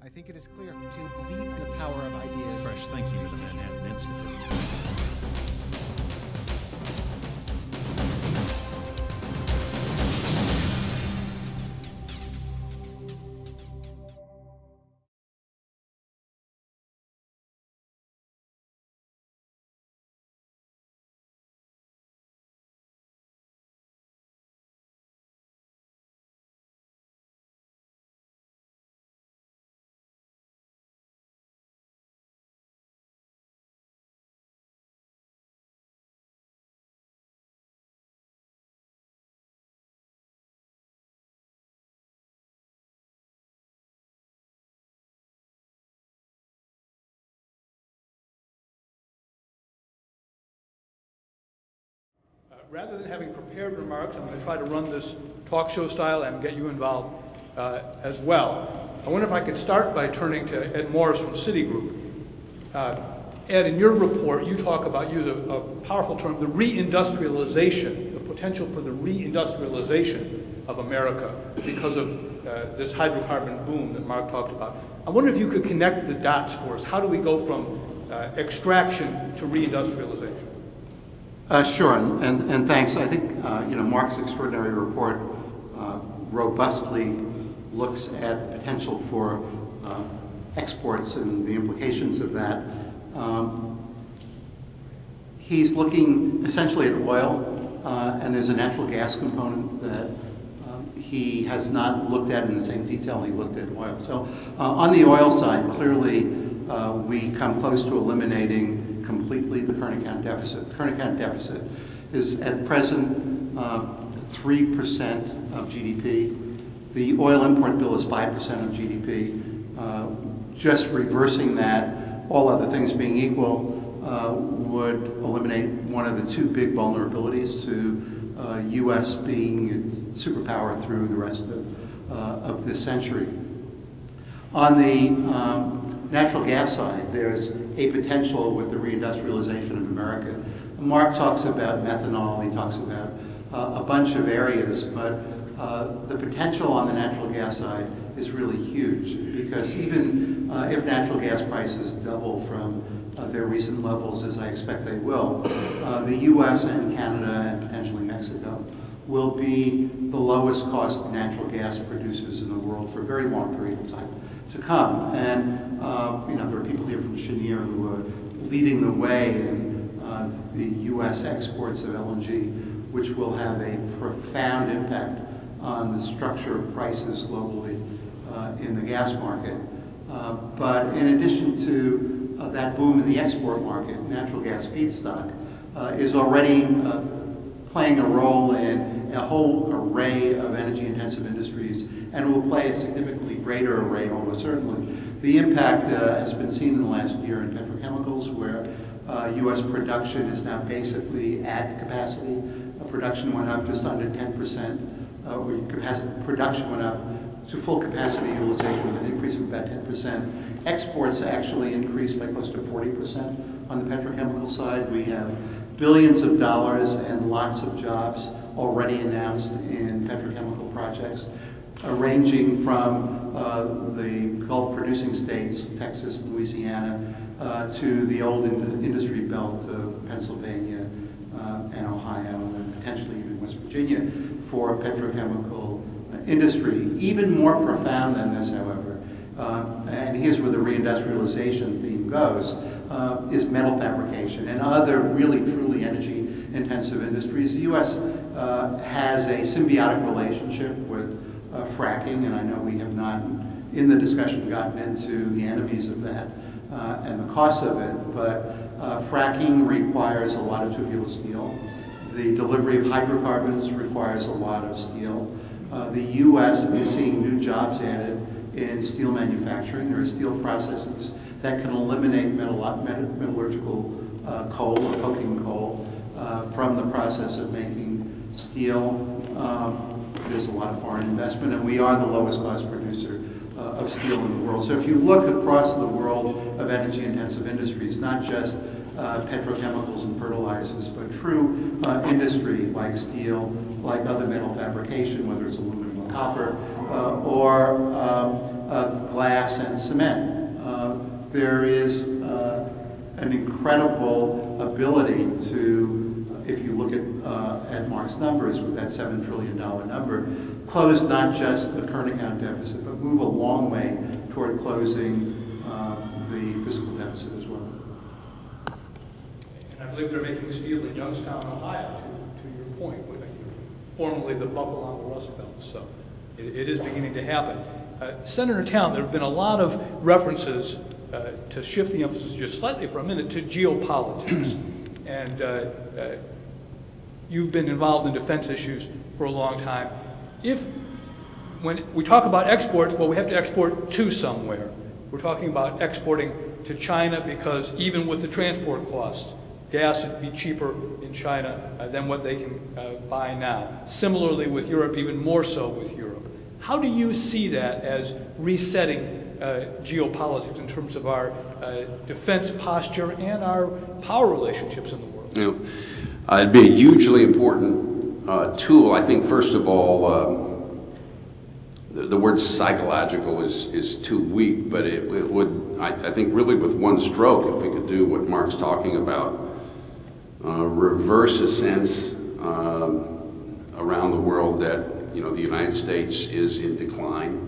I think it is clear to believe in the power of ideas. Fresh thinking of the Manhattan Institute. Rather than having prepared remarks, I'm going to try to run this talk show style and get you involved as well. I wonder if I could start by turning to Ed Morse from Citigroup. Ed, in your report, you talk about, use a powerful term, the reindustrialization, the potential for the reindustrialization of America because of this hydrocarbon boom that Mark talked about. I wonder if you could connect the dots for us. How do we go from extraction to reindustrialization? Sure, and thanks. I think Mark's extraordinary report robustly looks at the potential for exports and the implications of that. He's looking essentially at oil, and there's a natural gas component that he has not looked at in the same detail he looked at oil. So on the oil side, clearly we come close to eliminating completely the current account deficit. The current account deficit is at present 3% of GDP. The oil import bill is 5% of GDP. Just reversing that, all other things being equal, would eliminate one of the two big vulnerabilities to U.S. being a superpower through the rest of this century. On the natural gas side, there's a potential with the reindustrialization of America. Mark talks about methanol, he talks about a bunch of areas, but the potential on the natural gas side is really huge, because even if natural gas prices double from their recent levels, as I expect they will, the U.S. and Canada and potentially Mexico will be the lowest cost natural gas producers in the world for a very long period of time to come. And there are people here from Cheniere who are leading the way in the U.S. exports of LNG, which will have a profound impact on the structure of prices globally in the gas market. But in addition to that boom in the export market, natural gas feedstock is already playing a role in a whole array of energy-intensive industries, and will play a significantly greater array, almost certainly. The impact has been seen in the last year in petrochemicals, where U.S. production is now basically at capacity. Production went up just under 10%. Production went up to full capacity utilization with an increase of about 10%. Exports actually increased by close to 40% on the petrochemical side. We have billions of dollars and lots of jobs already announced in petrochemical projects, ranging from the Gulf producing states, Texas and Louisiana, to the old industry belt of Pennsylvania and Ohio, and potentially even West Virginia for petrochemical industry. Even more profound than this, however, and here's where the reindustrialization theme goes, is metal fabrication and other really truly energy-intensive industries. The U.S. has a symbiotic relationship with fracking, and I know we have not, in the discussion, gotten into the enemies of that and the costs of it, but fracking requires a lot of tubular steel. The delivery of hydrocarbons requires a lot of steel. The U.S. is seeing new jobs added in steel manufacturing. There are steel processes that can eliminate metallurgical coal or coking coal from the process of making steel. There's a lot of foreign investment, and we are the lowest cost producer of steel in the world. So if you look across the world of energy-intensive industries, not just petrochemicals and fertilizers, but true industry like steel, like other metal fabrication, whether it's aluminum or copper, or glass glass and cement. There is an incredible ability to, if you look at Mark's numbers with that $7 trillion number, close not just the current account deficit, but move a long way toward closing the fiscal deficit as well. And I believe they're making steel in Youngstown, Ohio, to your point, with formerly the buckle on the Rust Belt. So it is beginning to happen. Senator Talent, there have been a lot of references to shift the emphasis just slightly for a minute to geopolitics. And you've been involved in defense issues for a long time. When we talk about exports, well, we have to export to somewhere. We're talking about exporting to China because even with the transport costs, gas would be cheaper in China than what they can buy now. Similarly with Europe, even more so with Europe. How do you see that as resetting geopolitics in terms of our defense posture and our power relationships in the world? You know, it'd be a hugely important tool. I think, first of all, the word psychological is too weak, but it would, I think, really with one stroke, if we could do what Mark's talking about, reverse a sense around the world that, you know, the United States is in decline.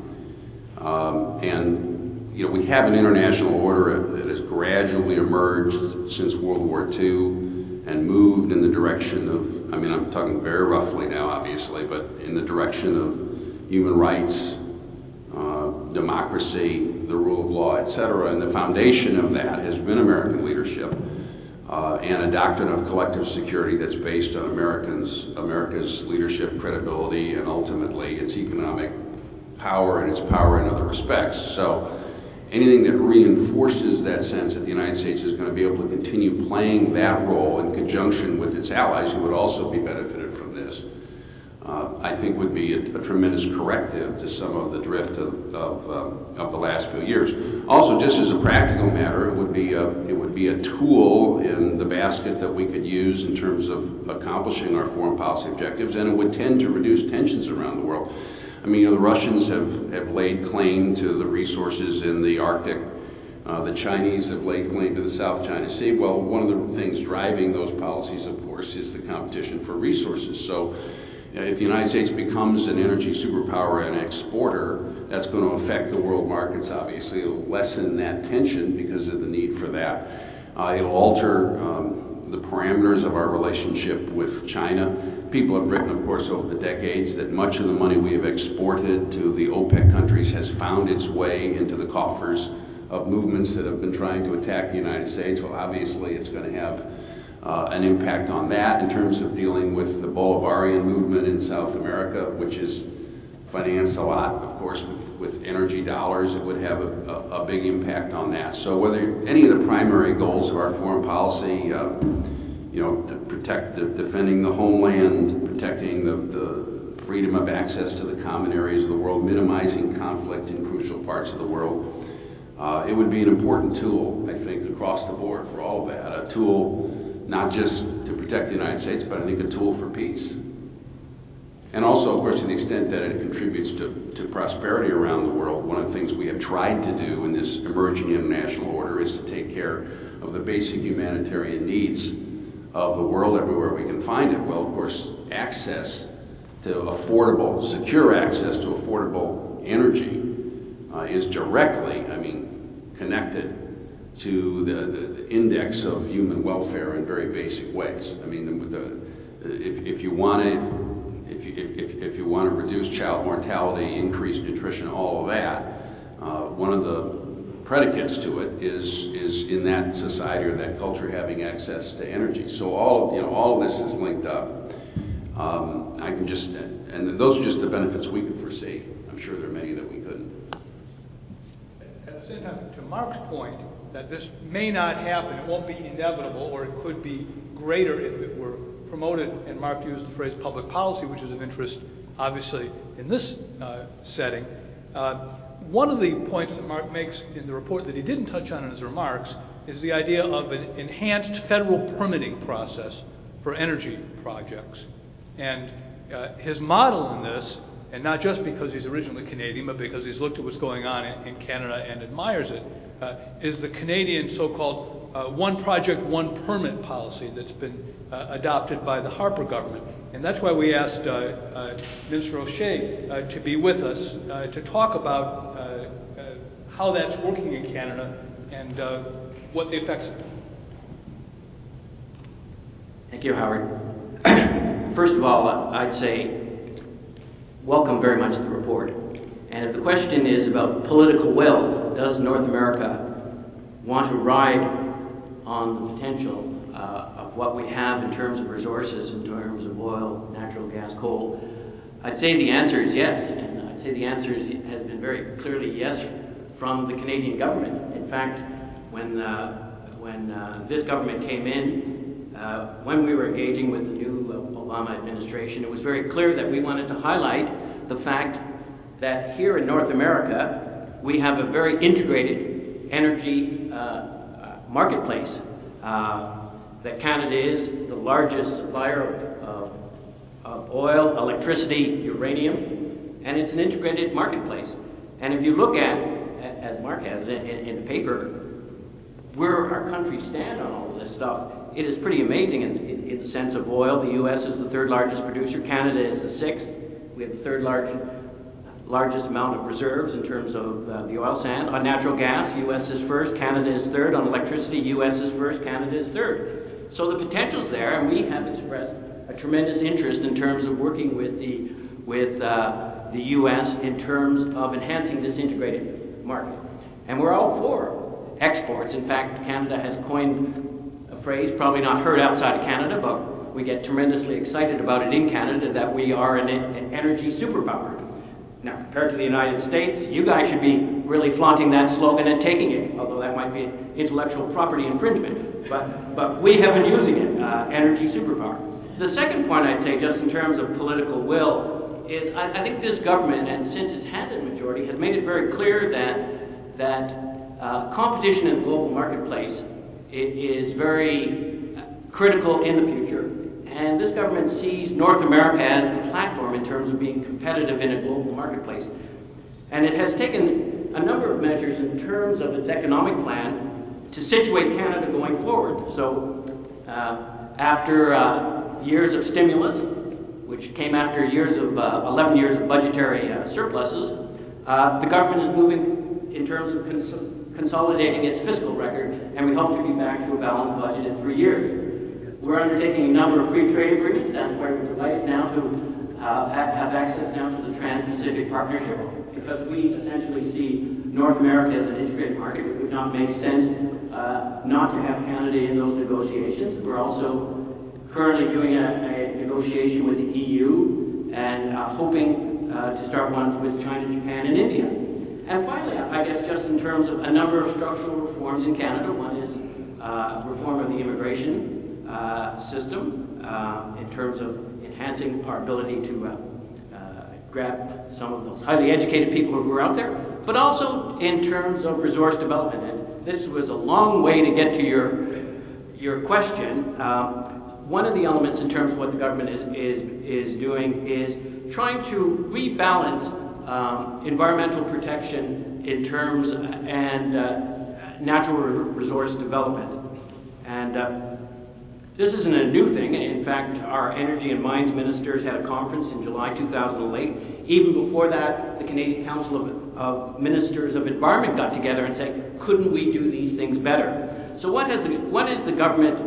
And, you know, we have an international order that has gradually emerged since World War II and moved in the direction of, I mean, I'm talking very roughly now, obviously, but in the direction of human rights, democracy, the rule of law, etc. And the foundation of that has been American leadership and a doctrine of collective security that's based on America's leadership, credibility, and ultimately its economic power and its power in other respects. So anything that reinforces that sense that the United States is going to be able to continue playing that role in conjunction with its allies who would also be benefited from this, I think would be a tremendous corrective to some of the drift of the last few years. Also, just as a practical matter, it would be a tool in the basket that we could use in terms of accomplishing our foreign policy objectives, and it would tend to reduce tensions around the world. I mean, you know, the Russians have laid claim to the resources in the Arctic. The Chinese have laid claim to the South China Sea. Well, one of the things driving those policies, of course, is the competition for resources. So if the United States becomes an energy superpower and exporter, that's going to affect the world markets, obviously. It'll lessen that tension because of the need for that. It'll alter the parameters of our relationship with China. People have written, of course, over the decades that much of the money we have exported to the OPEC countries has found its way into the coffers of movements that have been trying to attack the United States. Well, obviously, it's going to have an impact on that in terms of dealing with the Bolivarian movement in South America, which is financed a lot, of course, with energy dollars. It would have a big impact on that. So whether any of the primary goals of our foreign policy, you know, to protect defending the homeland, protecting the freedom of access to the common areas of the world, minimizing conflict in crucial parts of the world, it would be an important tool, I think, across the board for all of that. A tool not just to protect the United States, but I think a tool for peace. And also, of course, to the extent that it contributes to prosperity around the world, one of the things we have tried to do in this emerging international order is to take care of the basic humanitarian needs of the world everywhere we can find it. Well, of course, access to affordable, secure access to affordable energy is directly, I mean, connected to the index of human welfare in very basic ways. I mean, if you want to reduce child mortality, increase nutrition, all of that, one of the predicates to it is in that society or that culture having access to energy. So all of this is linked up. I can just, and those are just the benefits we could foresee. I'm sure there are many that we couldn't. At the same time, to Mark's point, that this may not happen, it won't be inevitable, or it could be greater if it were promoted, and Mark used the phrase public policy, which is of interest, obviously, in this setting. One of the points that Mark makes in the report that he didn't touch on in his remarks is the idea of an enhanced federal permitting process for energy projects. And his model in this and not just because he's originally Canadian, but because he's looked at what's going on in Canada and admires it, is the Canadian so-called one project, one permit policy that's been adopted by the Harper government. And that's why we asked Minister O'Shea to be with us to talk about how that's working in Canada and what the effects of it. Thank you, Howard. First of all, I'd say welcome very much the report. And if the question is about political will, does North America want to ride on the potential of what we have in terms of resources, in terms of oil, natural gas, coal, I'd say the answer is yes. And I'd say the answer has been very clearly yes from the Canadian government. In fact, when this government came in, when we were engaging with the new Obama administration, it was very clear that we wanted to highlight the fact that here in North America, we have a very integrated energy marketplace. That Canada is the largest supplier of oil, electricity, uranium, and it's an integrated marketplace. And if you look at, as Mark has in the paper, where our country stand on all of this stuff, it is pretty amazing in the sense of oil. The U.S. is the third largest producer. Canada is the sixth. We have the third largest amount of reserves in terms of the oil sand. On natural gas, U.S. is first, Canada is third. On electricity, U.S. is first, Canada is third. So the potential's there, and we have expressed a tremendous interest in terms of working with the U.S. in terms of enhancing this integrated market. And we're all for exports. In fact, Canada has coined a phrase probably not heard outside of Canada, but we get tremendously excited about it in Canada, that we are an energy superpower. Now, compared to the United States, you guys should be really flaunting that slogan and taking it, although that might be intellectual property infringement. But we have been using it, energy superpower. The second point I'd say, just in terms of political will, is I think this government, and since it's had a majority, has made it very clear that competition in the global marketplace is very critical in the future. And this government sees North America as the platform in terms of being competitive in a global marketplace. And it has taken a number of measures in terms of its economic plan to situate Canada going forward. So after years of stimulus, which came after years of 11 years of budgetary surpluses, the government is moving in terms of consolidating its fiscal record, and we hope to be back to a balanced budget in 3 years. We're undertaking a number of free trade agreements. That's why we're delighted now to have access now to the Trans-Pacific Partnership, because we essentially see North America as an integrated market. It would not make sense not to have Canada in those negotiations. We're also currently doing a negotiation with the EU and hoping to start ones with China, Japan, and India. And finally, I guess just in terms of a number of structural reforms in Canada, one is reform of the immigration system in terms of enhancing our ability to grab some of those highly educated people who are out there, but also in terms of resource development. And this was a long way to get to your question. One of the elements in terms of what the government is doing is trying to rebalance environmental protection in terms and natural resource development. And this isn't a new thing. In fact, our energy and mines ministers had a conference in July 2008. Even before that, the Canadian Council of Ministers of Environment got together and said, couldn't we do these things better? So what is the government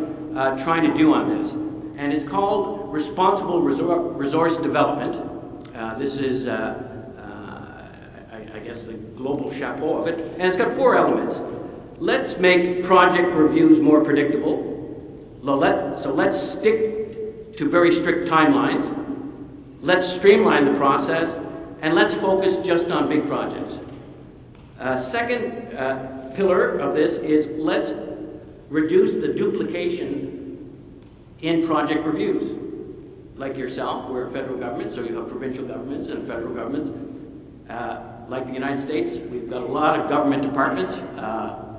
trying to do on this? And it's called responsible resource development. This is, I guess, the global chapeau of it. And it's got 4 elements. Let's make project reviews more predictable. So let's stick to very strict timelines. Let's streamline the process, and let's focus just on big projects. Second pillar of this is let's reduce the duplication in project reviews. Like yourself, we're a federal government, so you have provincial governments and federal governments. Like the United States, we've got a lot of government departments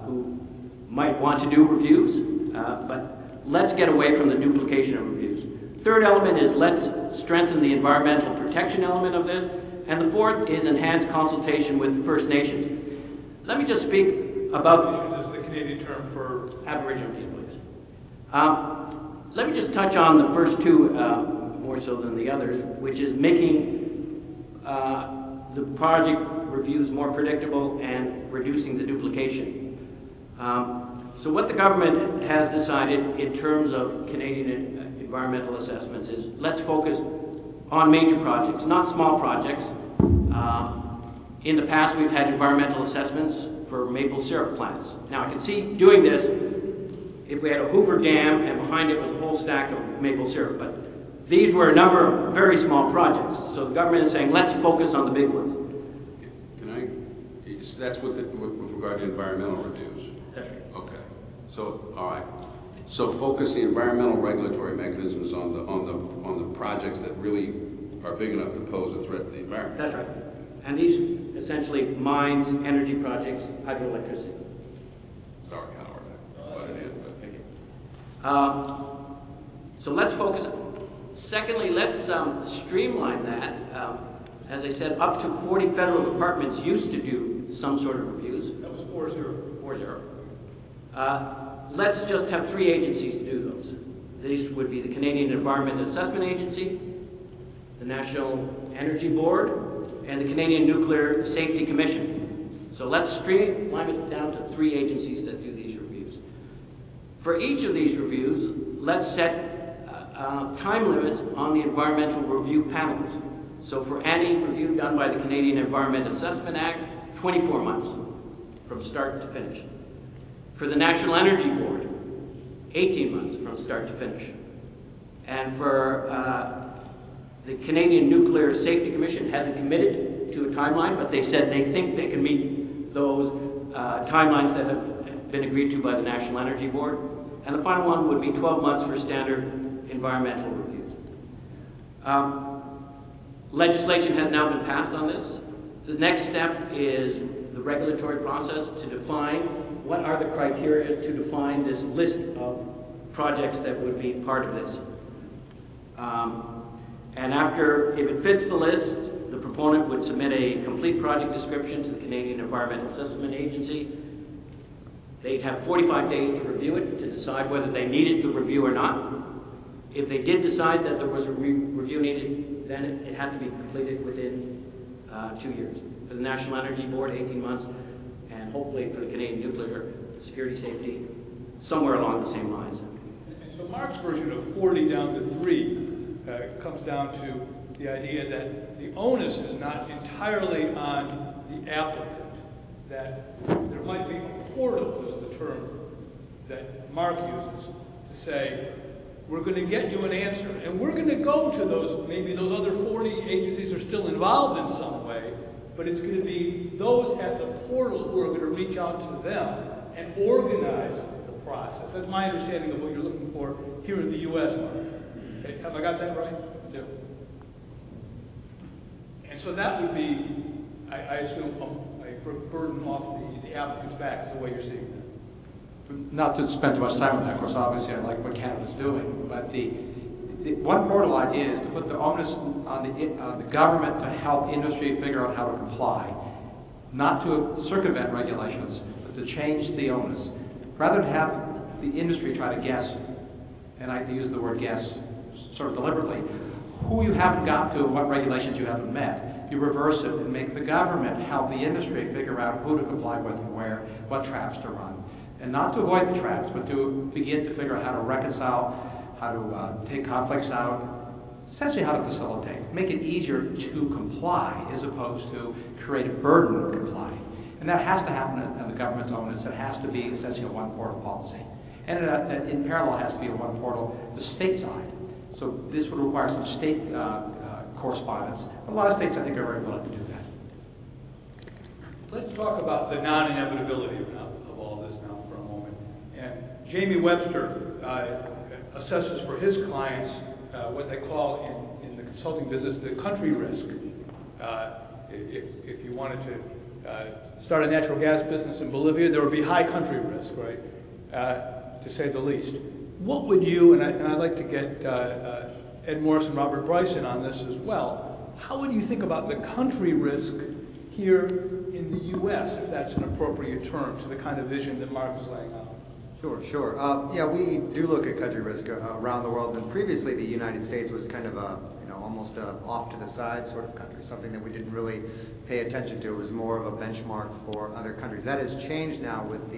who might want to do reviews, but let's get away from the duplication of reviews. Third element is let's strengthen the environmental protection element of this, And the fourth is enhanced consultation with First Nations. Let me just speak about... Nations is the Canadian term for Aboriginal peoples. Let me just touch on the first two more so than the others, which is making the project reviews more predictable and reducing the duplication. So what the government has decided in terms of Canadian environmental assessments is let's focus on major projects, not small projects. In the past, we've had environmental assessments for maple syrup plants. Now, I can see doing this if we had a Hoover Dam and behind it was a whole stack of maple syrup, but these were a number of very small projects. So the government is saying, let's focus on the big ones. Can I, that's with regard to environmental reviews? That's right. Okay. So, all right. So focus the environmental regulatory mechanisms on the projects that really are big enough to pose a threat to the environment. That's right. And these essentially mines, energy projects, hydroelectricity. Sorry, Howard, I butted in. Thank you. So let's focus. Secondly, let's streamline that. As I said, up to 40 federal departments used to do some sort of reviews. that was 4-0. 4-0. Let's just have 3 agencies to do those. These would be the Canadian Environment Assessment Agency, the National Energy Board, and the Canadian Nuclear Safety Commission. So let's streamline it down to 3 agencies that do these reviews. For each of these reviews, let's set time limits on the environmental review panels. So for any review done by the Canadian Environment Assessment Act, 24 months from start to finish. For the National Energy Board, 18 months from start to finish. And for the Canadian Nuclear Safety Commission hasn't committed to a timeline, but they said they think they can meet those timelines that have been agreed to by the National Energy Board. And the final one would be 12 months for standard environmental reviews. Legislation has now been passed on this. The next step is the regulatory process to define what are the criteria to define this list of projects that would be part of this. And after, if it fits the list, the proponent would submit a complete project description to the Canadian Environmental Assessment Agency. They'd have 45 days to review it, to decide whether they needed the review or not. If they did decide that there was a review needed, then it had to be completed within 2 years. For the National Energy Board, 18 months, and hopefully for the Canadian Nuclear Security Safety, somewhere along the same lines. And so Mark's version of 40 down to 3 comes down to the idea that the onus is not entirely on the applicant, that there might be a portal, is the term that Mark uses, to say, we're going to get you an answer, and we're going to go to those, maybe those other 40 agencies are still involved in some way, but it's going to be those at the portal who are going to reach out to them and organize the process. That's my understanding of what you're looking for here in the U.S., Mark. Okay, have I got that right? Yeah. And so that would be, I assume, a burden off the applicant's back, is the way you're seeing that. Not to spend too much time on that, of course, obviously I like what Canada's doing, but the one portal idea is to put the onus on the government to help industry figure out how to comply, not to circumvent regulations, but to change the onus. Rather than have the industry try to guess, and I use the word guess sort of deliberately, who you haven't got to and what regulations you haven't met. You reverse it and make the government help the industry figure out who to comply with and where, what traps to run. And not to avoid the traps, but to begin to figure out how to reconcile, how to take conflicts out, essentially how to facilitate. Make it easier to comply as opposed to create a burden to comply. And that has to happen on the government's onus. It has to be essentially a one-portal policy. And in parallel, it has to be a one-portal, the state side. So this would require some state correspondence. A lot of states, I think, are very willing to do that. Let's talk about the non-inevitability of all this now for a moment. And Jamie Webster assesses for his clients what they call in the consulting business the country risk. If you wanted to start a natural gas business in Bolivia, there would be high country risk, right, to say the least. What would you, and I'd like to get Ed Morse and Robert Bryce in on this as well, How would you think about the country risk here in the U.S., if that's an appropriate term to the kind of vision that Mark is laying out? Sure. Yeah, we do look at country risk around the world, and previously the United States was kind of a, almost off to the side sort of country, something that we didn't really pay attention to. It was more of a benchmark for other countries. That has changed now with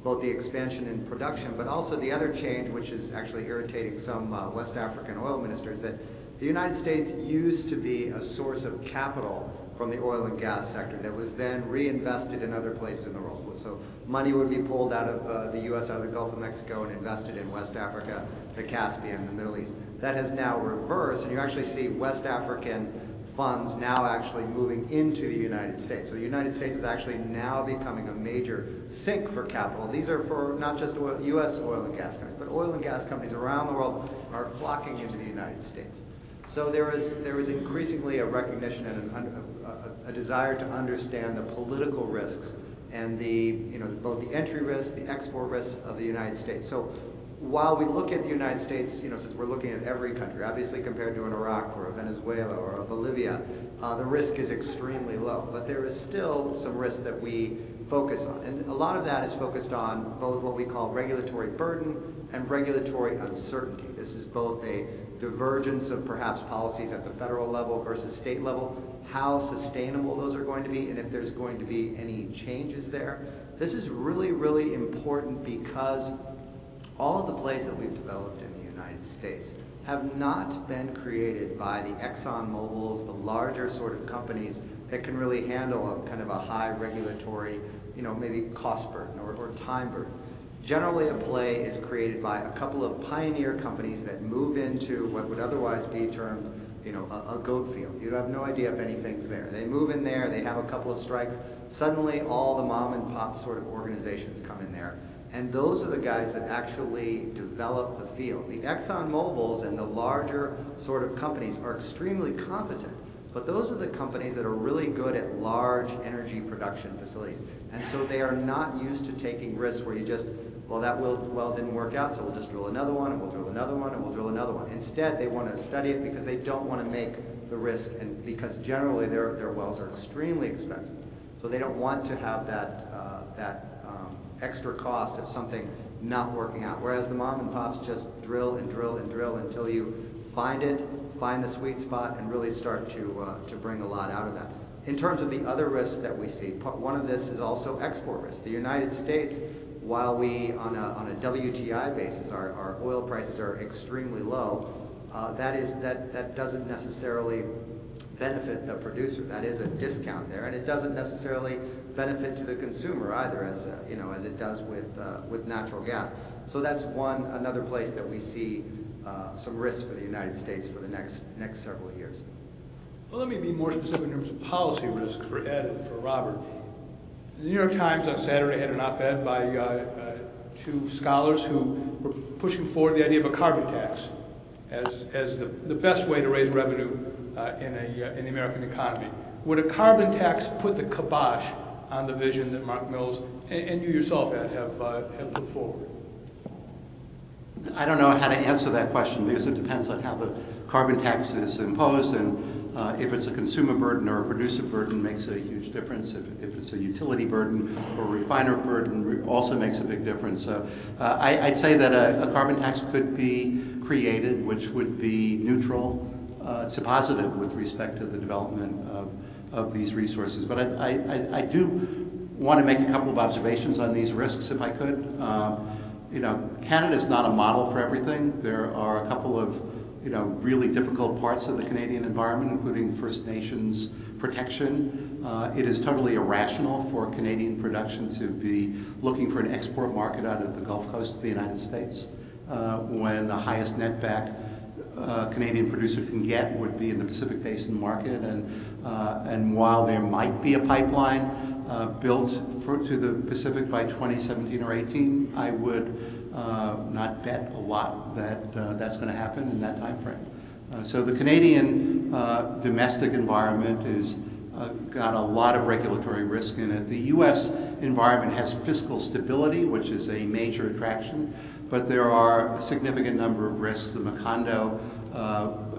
both the expansion in production, but also the other change, which is actually irritating some West African oil ministers, that the United States used to be a source of capital from the oil and gas sector that was then reinvested in other places in the world. So money would be pulled out of the U.S., out of the Gulf of Mexico, and invested in West Africa, the Caspian, the Middle East. That has now reversed, and you actually see West African funds now actually moving into the United States. So the United States is actually now becoming a major sink for capital. These are for not just U.S. oil and gas companies, but oil and gas companies around the world are flocking into the United States. So there is increasingly a recognition and a desire to understand the political risks and both the entry risks, the export risks of the United States. So while we look at the United States, since we're looking at every country, obviously compared to an Iraq or a Venezuela or a Bolivia, the risk is extremely low. But there is still some risk that we focus on. And a lot of that is focused on both what we call regulatory burden and regulatory uncertainty. This is both a divergence of perhaps policies at the federal level versus state level, how sustainable those are going to be, and if there's going to be any changes there. This is really, really important because all of the plays that we've developed in the United States have not been created by the Exxon Mobils, the larger sort of companies that can really handle a kind of a high regulatory, maybe cost burden or time burden. Generally, a play is created by a couple of pioneer companies that move into what would otherwise be termed, a goat field. You have no idea if anything's there. They move in there, they have a couple of strikes, suddenly all the mom and pop sort of organizations come in there. And those are the guys that actually develop the field. The Exxon Mobils and the larger sort of companies are extremely competent, but those are the companies that are really good at large energy production facilities. And so they are not used to taking risks where you just, well, that well didn't work out, so we'll just drill another one, and we'll drill another one, and we'll drill another one. Instead, they want to study it because they don't want to make the risk, and because generally their wells are extremely expensive. So they don't want to have that extra cost of something not working out. Whereas the mom and pops just drill and drill and drill until you find the sweet spot, and really start to bring a lot out of that. In terms of the other risks that we see, one of this is also export risk. The United States, while we, on a WTI basis, our oil prices are extremely low, that doesn't necessarily benefit the producer. That is a discount there, and it doesn't necessarily benefit to the consumer either, as it does with natural gas. So that's another place that we see some risk for the United States for the next several years. Well, let me be more specific in terms of policy risks for Ed and for Robert. The New York Times on Saturday had an op-ed by two scholars who were pushing forward the idea of a carbon tax as the best way to raise revenue in the American economy. Would a carbon tax put the kibosh on the vision that Mark Mills and you yourself, Ed, have put forward? I don't know how to answer that question because it depends on how the carbon tax is imposed, and if it's a consumer burden or a producer burden makes a huge difference. If it's a utility burden or a refiner burden also makes a big difference. I'd say that a carbon tax could be created which would be neutral to positive with respect to the development of these resources. But I do want to make a couple of observations on these risks, if I could. Canada is not a model for everything. There are a couple of really difficult parts of the Canadian environment, including First Nations protection. It is totally irrational for Canadian production to be looking for an export market out of the Gulf Coast of the United States when the highest netback Canadian producer can get would be in the Pacific Basin market. And while there might be a pipeline built to the Pacific by 2017 or 18, I would not bet a lot that that's going to happen in that time frame. So the Canadian domestic environment is got a lot of regulatory risk in it. The U.S. environment has fiscal stability, which is a major attraction, but there are a significant number of risks. The Macondo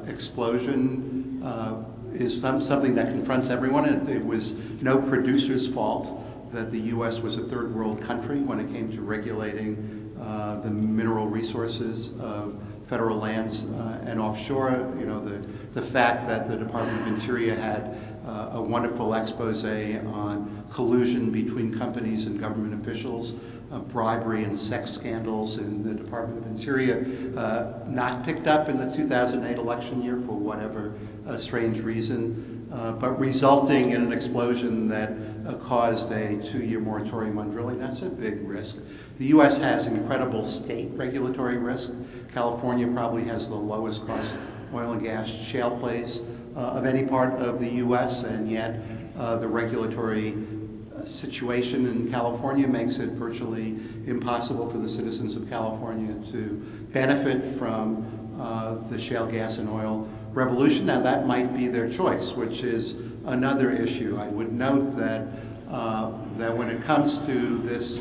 explosion is something that confronts everyone. It was no producer's fault that the U.S. was a third world country when it came to regulating the mineral resources of federal lands and offshore. You know, the fact that the Department of Interior had a wonderful expose on collusion between companies and government officials, bribery and sex scandals in the Department of Interior, not picked up in the 2008 election year for whatever strange reason, but resulting in an explosion that caused a 2-year moratorium on drilling. That's a big risk. The U.S. has incredible state regulatory risk. California probably has the lowest cost oil and gas shale plays of any part of the U.S., and yet the regulatory situation in California makes it virtually impossible for the citizens of California to benefit from the shale gas and oil revolution. Now that might be their choice, which is another issue. I would note that that when it comes to this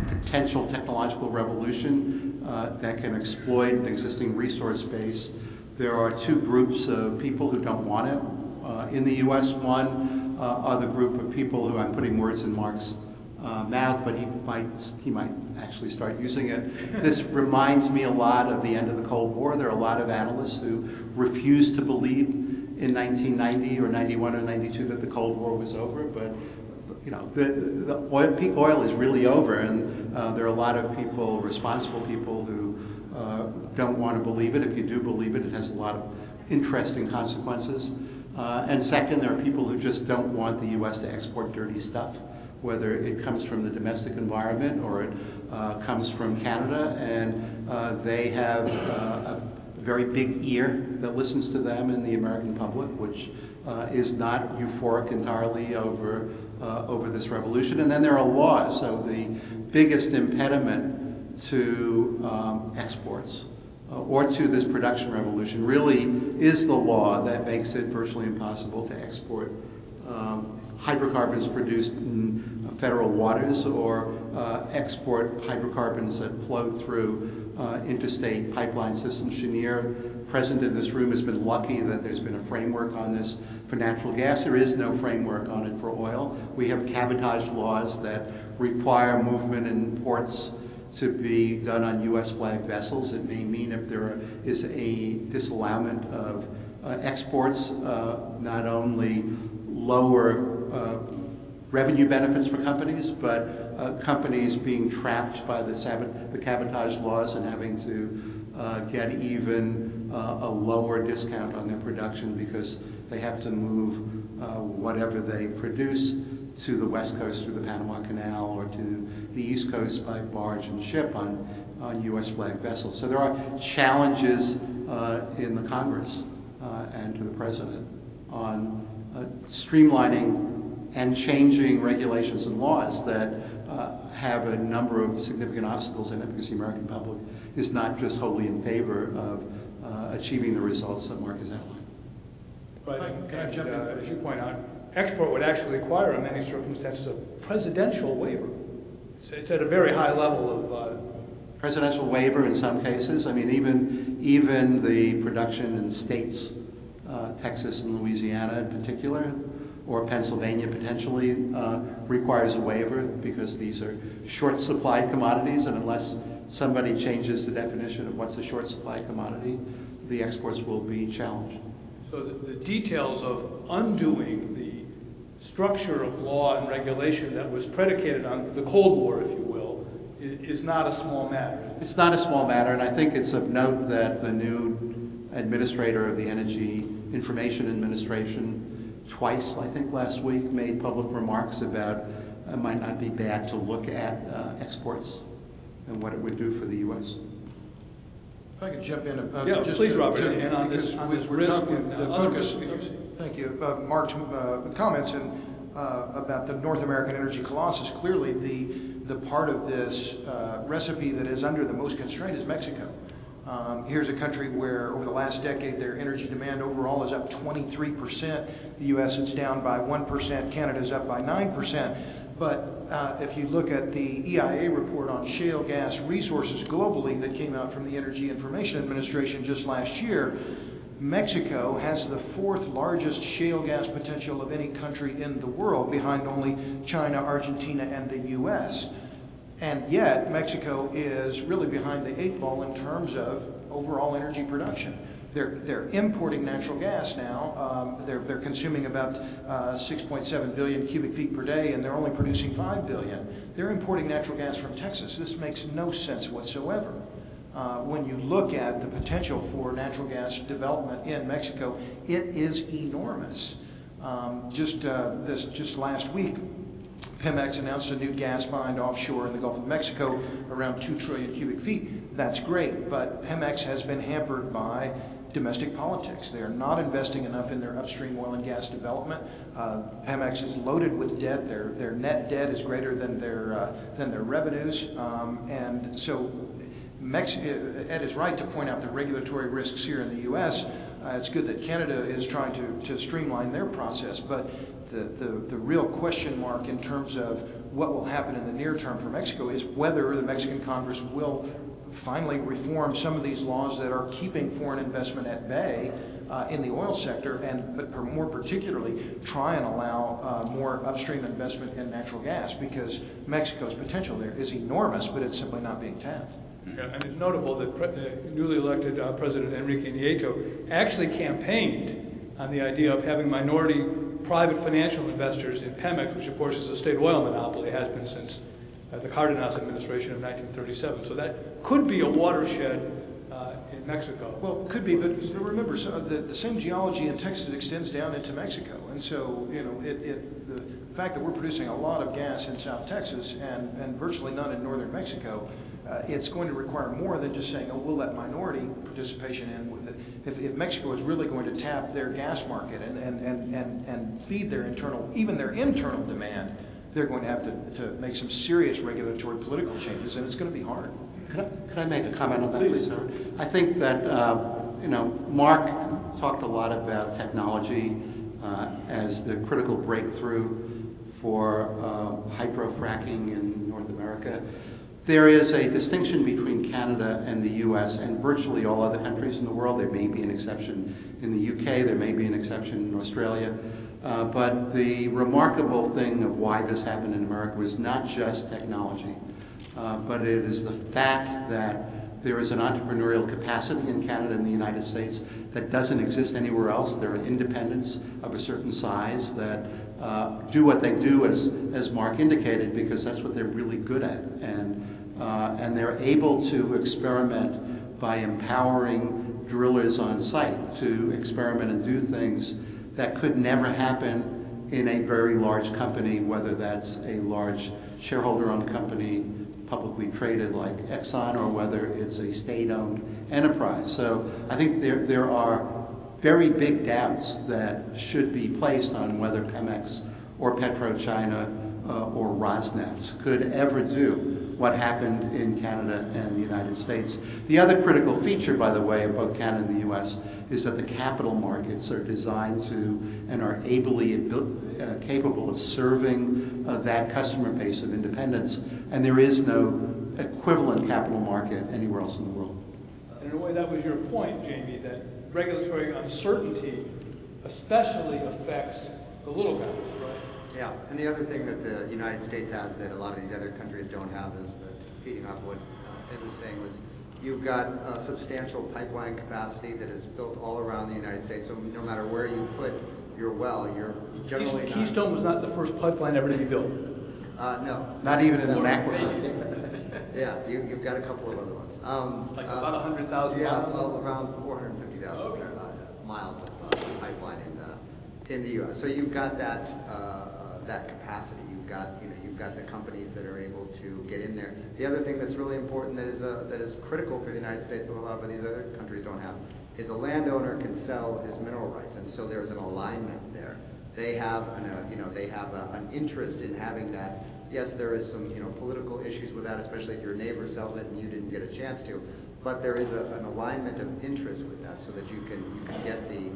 potential technological revolution that can exploit an existing resource base, there are two groups of people who don't want it in the U.S. One are the group of people who, I'm putting words in Mark's mouth, but he might actually start using it. This reminds me a lot of the end of the Cold War. There are a lot of analysts who refused to believe in 1990 or 91 or 92 that the Cold War was over, but you know, the peak oil is really over, and there are a lot of people, responsible people, who don't want to believe it. If you do believe it, it has a lot of interesting consequences. And second, there are people who just don't want the U.S. to export dirty stuff, whether it comes from the domestic environment or it comes from Canada, and they have a very big ear that listens to them in the American public, which is not euphoric entirely over this revolution. And then there are laws. So the biggest impediment to exports or to this production revolution really is the law that makes it virtually impossible to export hydrocarbons produced in federal waters or export hydrocarbons that flow through interstate pipeline systems. Chenier, present in this room, has been lucky that there's been a framework on this for natural gas. There is no framework on it for oil. We have cabotage laws that require movement in ports to be done on U.S. flag vessels. It may mean if there is a disallowment of exports, not only lower revenue benefits for companies, but companies being trapped by the cabotage laws and having to get even a lower discount on their production because they have to move whatever they produce to the West Coast through the Panama Canal or to the East Coast by barge and ship on U.S. flag vessels. So there are challenges in the Congress and to the President on streamlining and changing regulations and laws that have a number of significant obstacles in it, because the American public is not just wholly in favor of achieving the results that Mark has outlined. Right. Can I jump in? As you point out, export would actually require, in many circumstances, a presidential waiver. It's at a very high level of presidential waiver in some cases. I mean, even the production in states, Texas and Louisiana in particular, or Pennsylvania potentially, requires a waiver because these are short supply commodities, and unless somebody changes the definition of what's a short supply commodity, the exports will be challenged. So the details of undoing the structure of law and regulation that was predicated on the Cold War, if you will, is not a small matter. It's not a small matter, and I think it's of note that the new administrator of the Energy Information Administration twice, I think last week, made public remarks about it might not be bad to look at exports and what it would do for the U.S. If I could jump in, Yeah, just please, to, Robert, to, and on this we're risk talking and the other focus. risks. Thank you. Mark's comments about the North American Energy Colossus. Clearly, the part of this recipe that is under the most constraint is Mexico. Here's a country where over the last decade their energy demand overall is up 23%. The U.S. it's down by 1%. Canada's up by 9%. But if you look at the EIA report on shale gas resources globally that came out from the Energy Information Administration just last year, Mexico has the 4th largest shale gas potential of any country in the world, behind only China, Argentina, and the US. And yet, Mexico is really behind the 8 ball in terms of overall energy production. They're importing natural gas now. They're consuming about 6.7 billion cubic feet per day, and they're only producing 5 billion. They're importing natural gas from Texas. This makes no sense whatsoever. When you look at the potential for natural gas development in Mexico, it is enormous. Just last week, Pemex announced a new gas find offshore in the Gulf of Mexico, around 2 trillion cubic feet. That's great, but Pemex has been hampered by domestic politics. They are not investing enough in their upstream oil and gas development. Pemex is loaded with debt. Their net debt is greater than their revenues, and so Ed is right to point out the regulatory risks here in the U.S. It's good that Canada is trying to streamline their process, but the real question mark in terms of what will happen in the near term for Mexico is whether the Mexican Congress will finally reform some of these laws that are keeping foreign investment at bay in the oil sector, but more particularly try and allow more upstream investment in natural gas, because Mexico's potential there is enormous, but it's simply not being tapped. Yeah, and it's notable that newly elected President Enrique Nieto actually campaigned on the idea of having minority private financial investors in Pemex, which of course is a state oil monopoly, has been since the Cardenas administration of 1937. So that could be a watershed in Mexico. Well, it could be, but remember, so the same geology in Texas extends down into Mexico, and so the fact that we're producing a lot of gas in South Texas and virtually none in northern Mexico, it's going to require more than just saying, oh, we'll let minority participation in. If Mexico is really going to tap their gas market and feed their internal demand, they're going to have to make some serious regulatory political changes, and it's going to be hard. Could I make a comment on that, please? I think that, Mark talked a lot about technology as the critical breakthrough for hydrofracking in North America. There is a distinction between Canada and the U.S. and virtually all other countries in the world. There may be an exception in the UK, there may be an exception in Australia. But the remarkable thing of why this happened in America was not just technology, but it is the fact that there is an entrepreneurial capacity in Canada and the United States that doesn't exist anywhere else. There are independents of a certain size that do what they do, as Mark indicated, because that's what they're really good at. And they're able to experiment by empowering drillers on site to experiment and do things that could never happen in a very large company, whether that's a large shareholder-owned company, publicly traded like Exxon, or whether it's a state-owned enterprise. So I think there are very big doubts that should be placed on whether Pemex or PetroChina or Rosneft could ever do what happened in Canada and the United States. The other critical feature, by the way, of both Canada and the U.S. is that the capital markets are designed to and are capable of serving that customer base of independents, and there is no equivalent capital market anywhere else in the world. And in a way, that was your point, Jamie, that regulatory uncertainty especially affects the little guys, right? Yeah, and the other thing that the United States has that a lot of these other countries don't have is, feeding off what Ed was saying, was you've got a substantial pipeline capacity that is built all around the United States. So no matter where you put your well, you're generally Keystone was not the first pipeline ever to be built. No. Not even in an aquifer. Yeah, you've got a couple of other ones. Like about 100,000 yeah, miles? well, around 450,000 miles of pipeline in the U.S. So you've got that capacity. You've got the companies that are able to get in there. The other thing that's really important that is critical for the United States that a lot of these other countries don't have is a landowner can sell his mineral rights, and so there's an alignment there. They have an interest in having that. Yes, there is some political issues with that, especially if your neighbor sells it and you didn't get a chance to. But there is an alignment of interest with that, so that you can get the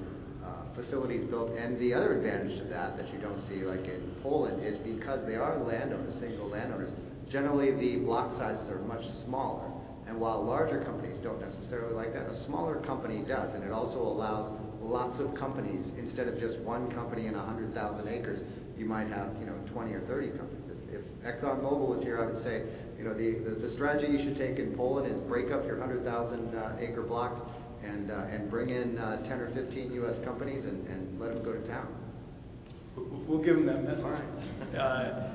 facilities built. And the other advantage to that you don't see like in Poland is because they are landowners, single landowners. Generally, the block sizes are much smaller. And And while larger companies don't necessarily like that, a smaller company does, and it also allows lots of companies, instead of just one company in 100,000 acres, you might have 20 or 30 companies. If ExxonMobil was here, I would say, the strategy you should take in Poland is break up your 100,000 acre blocks and bring in 10 or 15 U.S. companies and let them go to town. We'll give them that message.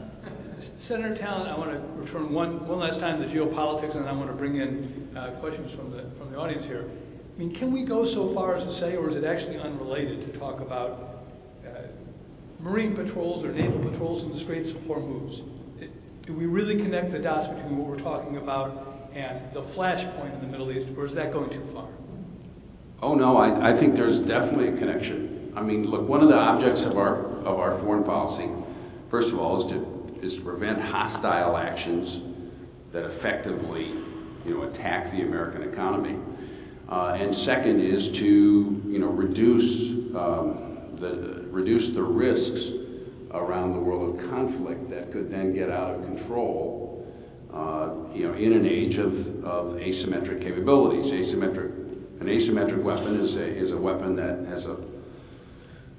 Senator Talent, I want to return one last time to the geopolitics, and then I want to bring in questions from the audience here. I mean, can we go so far as to say, or is it actually unrelated to talk about marine patrols or naval patrols in the Straits of Hormuz? Do we really connect the dots between what we're talking about and the flashpoint in the Middle East, or is that going too far? Oh no, I think there's definitely a connection. I mean, look, one of the objects of our foreign policy, first of all, is to prevent hostile actions that effectively, attack the American economy, and second is to, reduce the risks around the world of conflict that could then get out of control, in an age of asymmetric capabilities. An asymmetric weapon is a weapon that has a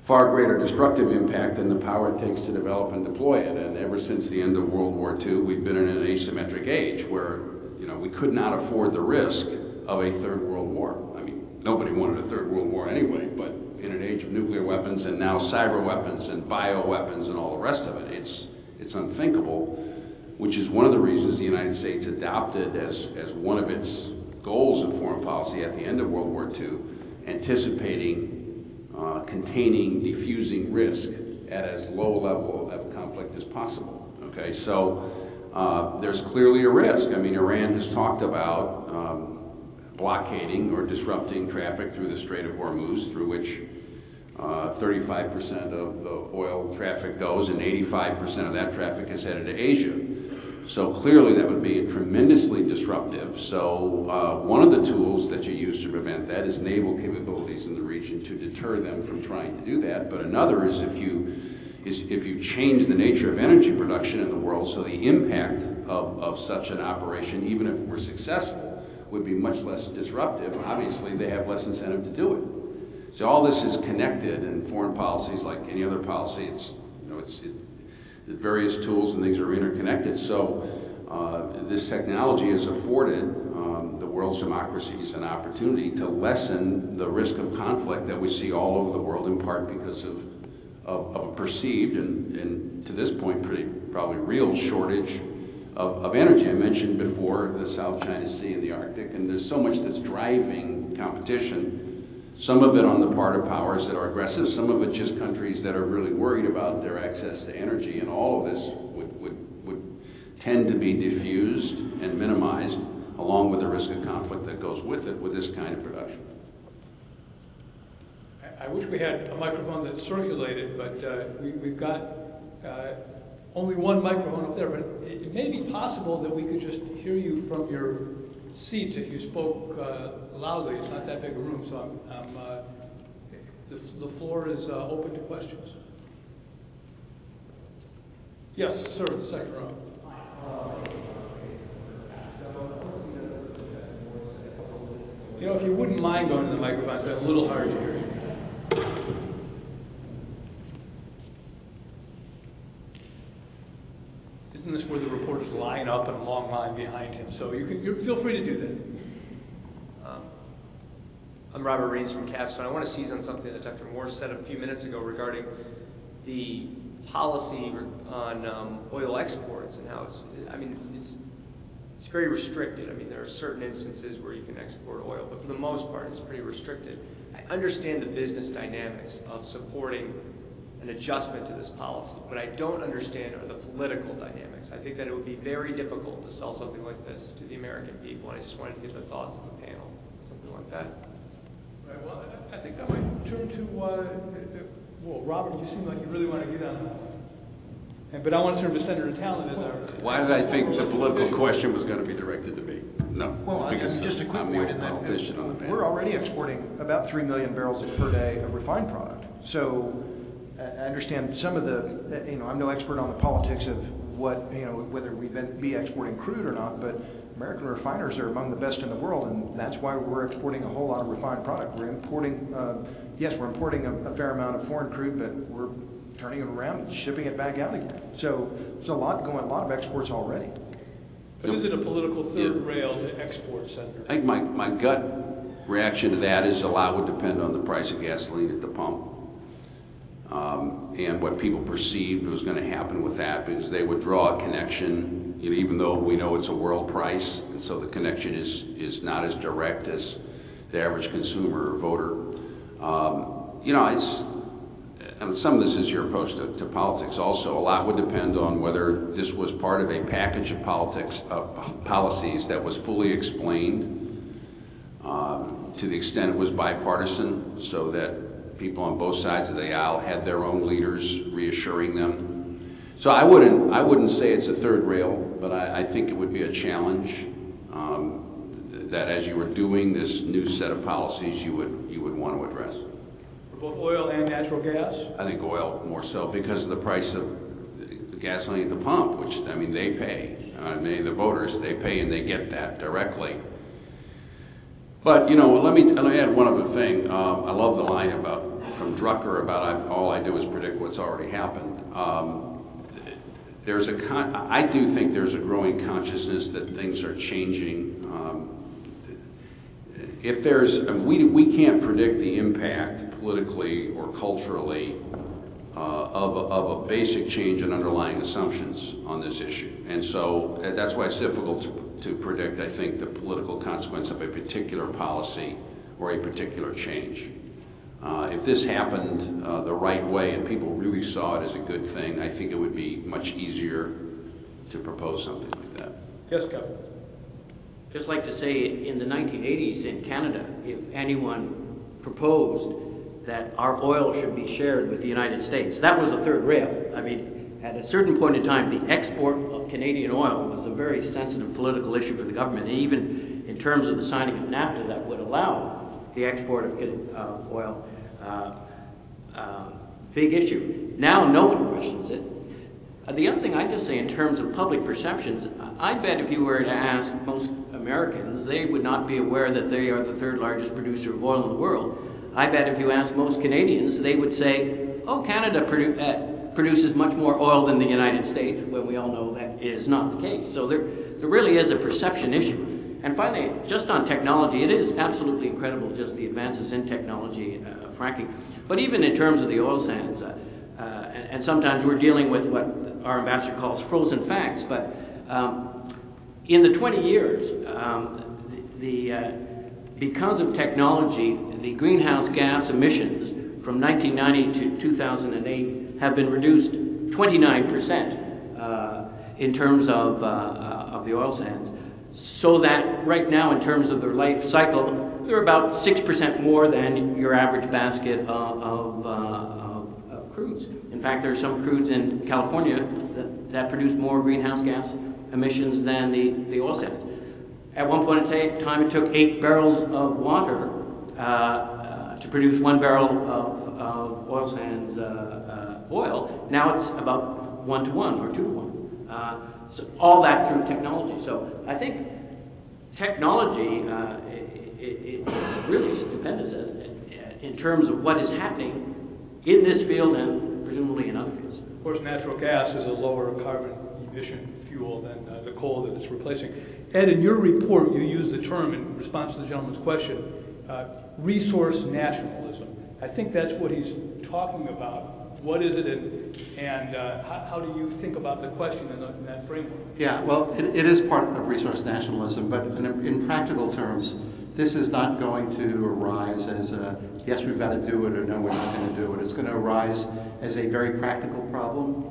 far greater destructive impact than the power it takes to develop and deploy it. And ever since the end of World War II, we've been in an asymmetric age where, we could not afford the risk of a third world war. I mean, nobody wanted a third world war anyway, but in an age of nuclear weapons and now cyber weapons and bioweapons and all the rest of it, it's unthinkable, which is one of the reasons the United States adopted as one of its goals of foreign policy at the end of World War II, anticipating, containing, diffusing risk at as low a level of conflict as possible. Okay, so there's clearly a risk. I mean, Iran has talked about blockading or disrupting traffic through the Strait of Hormuz, through which 35% of the oil traffic goes, and 85% of that traffic is headed to Asia. So clearly that would be tremendously disruptive. So one of the tools that you use to prevent that is naval capabilities in the region to deter them from trying to do that. But another is if you change the nature of energy production in the world, so the impact of such an operation, even if it were successful, would be much less disruptive. Obviously, they have less incentive to do it. So all this is connected, and foreign policies, like any other policy, the various tools and things are interconnected. So this technology has afforded the world's democracies an opportunity to lessen the risk of conflict that we see all over the world, in part because of a perceived and to this point probably real shortage of energy. I mentioned before the South China Sea and the Arctic, and there's so much that's driving competition, some of it on the part of powers that are aggressive, some of it just countries that are really worried about thear access to energy, and all of this would tend to be diffused and minimized, along with the risk of conflict that goes with it, with this kind of production. I wish we had a microphone that circulated, but we've got only one microphone up there, but it may be possible that we could just hear you from your seats if you spoke loudly. It's not that big a room, so the floor is open to questions. Yes, sir, the second row. If you wouldn't mind going to the microphone, it's a little hard to hear you. Isn't this where the reporters line up in a long line behind him? So you feel free to do that. I'm Robert Reeds from Capstone. I want to seize on something that Dr. Morse said a few minutes ago regarding the policy on oil exports and how it's very restricted. I mean, there are certain instances where you can export oil, but for the most part, it's pretty restricted. I understand the business dynamics of supporting an adjustment to this policy. What I don't understand are the political dynamics. I think that it would be very difficult to sell something like this to the American people, and I just wanted to get the thoughts of the panel, something like that. Right, well, I think I might turn to, Robert, you seem like you really want to get on that one. But I want to turn to Senator Talent as our... Why did I think the political question was going to be directed to me? No. Well, because just a quick point in that we're already exporting about 3 million barrels per day of refined product. So I understand some of the, I'm no expert on the politics of what, whether we'd be exporting crude or not, but American refiners are among the best in the world, and that's why we're exporting a whole lot of refined product. We're importing, yes, we're importing a fair amount of foreign crude, but we're turning it around and shipping it back out again. So there's a lot of exports already. But is it a political third rail to export, Senator? I think my gut reaction to that is a lot would depend on the price of gasoline at the pump. And what people perceived was going to happen with that, because they would draw a connection, you know, even though we know it's a world price, and so the connection is not as direct as the average consumer or voter. You know, and some of this is your approach to politics also. A lot would depend on whether this was part of a package of policies that was fully explained to the extent it was bipartisan, so that people on both sides of the aisle had their own leaders reassuring them. So I wouldn't say it's a third rail, but I think it would be a challenge that as you were doing this new set of policies, you would want to address. For both oil and natural gas? I think oil more so because of the price of gasoline at the pump, which, I mean, they pay. Many of the voters, they pay and they get that directly. But, you know, let me add one other thing. I love the line from Drucker about all I do is predict what's already happened. I do think there's a growing consciousness that things are changing. We can't predict the impact politically or culturally of a basic change in underlying assumptions on this issue. And so that's why it's difficult to predict, I think, the political consequence of a particular policy or a particular change. If this happened the right way and people really saw it as a good thing, I think it would be much easier to propose something like that. Yes, Kevin. Just like to say, in the 1980s in Canada, if anyone proposed that our oil should be shared with the United States, that was a third rail. I mean, at a certain point in time, the export of Canadian oil was a very sensitive political issue for the government. And even in terms of the signing of NAFTA, that would allow the export of oil, big issue. Now no one questions it. The other thing I'd just say in terms of public perceptions, I bet if you were to ask most Americans, they would not be aware that they are the third largest producer of oil in the world. I bet if you ask most Canadians, they would say, oh, Canada produces much more oil than the United States, when we all know that is not the case. So there really is a perception issue. And finally, just on technology, it is absolutely incredible just the advances in technology, fracking. But even in terms of the oil sands, and sometimes we're dealing with what our ambassador calls frozen facts, but in the 20 years, because of technology, the greenhouse gas emissions from 1990 to 2008 have been reduced 29% in terms of the oil sands. So that right now, in terms of their life cycle, they're about 6% more than your average basket of crudes. In fact, there are some crudes in California that produce more greenhouse gas emissions than the oil sands. At one point in time, it took 8 barrels of water to produce 1 barrel of oil sands oil. Now it's about 1 to 1 or 2 to 1. So all that through technology. So I think technology is really stupendous in terms of what is happening in this field and presumably in other fields. Of course, natural gas is a lower carbon emission fuel than the coal that it's replacing. Ed, in your report, you use the term, in response to the gentleman's question, resource nationalism. I think that's what he's talking about. What is it, and how do you think about the question in that framework? Yeah, well, it is part of resource nationalism, but in practical terms, this is not going to arise as a, yes, we've got to do it, or no, we're not going to do it. It's going to arise as a very practical problem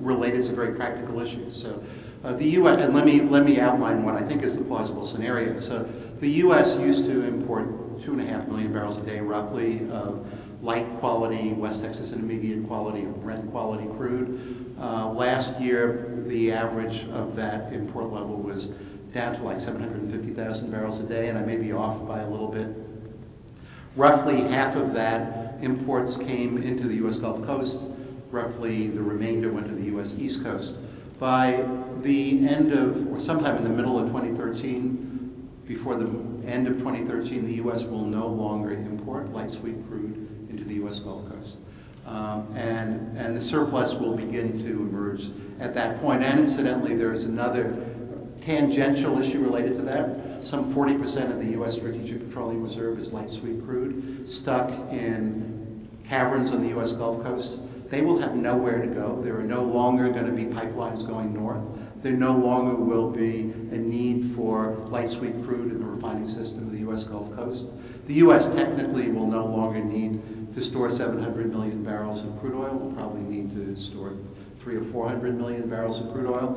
related to very practical issues. So the U.S., and let me outline what I think is the plausible scenario. So the U.S. used to import 2.5 million barrels a day, roughly, of light quality, West Texas Intermediate quality, or Brent quality crude. Last year, the average of that import level was down to like 750,000 barrels a day, and I may be off by a little bit. Roughly half of that imports came into the U.S. Gulf Coast. Roughly the remainder went to the U.S. East Coast. By the end of, or sometime in the middle of 2013, before the end of 2013, the U.S. will no longer import light sweet crude into the U.S. Gulf Coast. And the surplus will begin to emerge at that point. And incidentally, there's another tangential issue related to that. Some 40% of the U.S. Strategic Petroleum Reserve is light sweet crude stuck in caverns on the U.S. Gulf Coast. They will have nowhere to go. There are no longer going to be pipelines going north. There no longer will be a need for light sweet crude in the refining system of the U.S. Gulf Coast. The U.S. technically will no longer need to store 700 million barrels of crude oil. We'll probably need to store 300 or 400 million barrels of crude oil,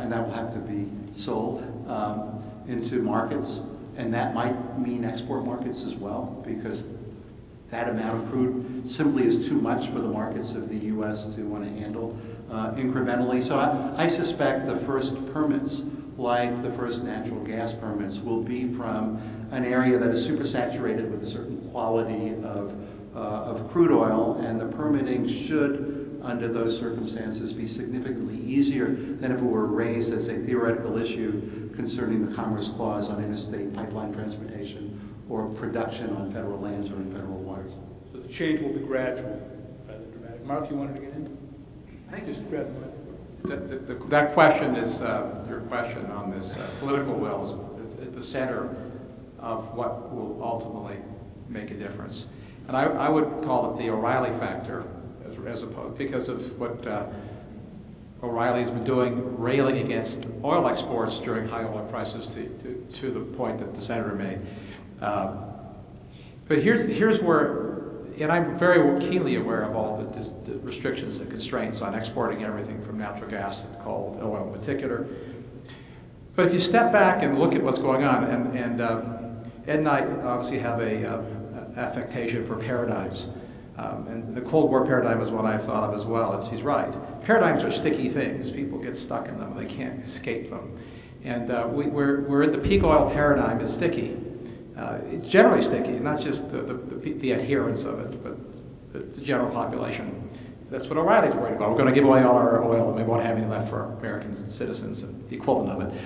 and that will have to be sold into markets. And that might mean export markets as well, because that amount of crude simply is too much for the markets of the U.S. to want to handle incrementally. So I suspect the first permits, like the first natural gas permits, will be from an area that is supersaturated with a certain quality of crude oil, and the permitting should, under those circumstances, be significantly easier than if it were raised as a theoretical issue concerning the Commerce Clause on interstate pipeline transportation or production on federal lands or in federal waters. So the change will be gradual rather than dramatic. Mark, you wanted to get in? I think just grab the mic. That question is, your question on this political will is at the center of what will ultimately make a difference. And I would call it the O'Reilly factor, as opposed, because of what O'Reilly's been doing, railing against oil exports during high oil prices to the point that the senator made. But here's where, and I'm very keenly aware of all the restrictions and constraints on exporting everything from natural gas and coal, oil in particular. But if you step back and look at what's going on, and Ed and I obviously have a affectation for paradigms. And the Cold War paradigm is one I've thought of as well, and he's right. Paradigms are sticky things. People get stuck in them. They can't escape them. And we're at the peak oil paradigm is sticky. It's generally sticky, not just the adherence of it, but the general population. That's what O'Reilly's worried about. We're going to give away all our oil, and we won't have any left for Americans and citizens, and the equivalent of it.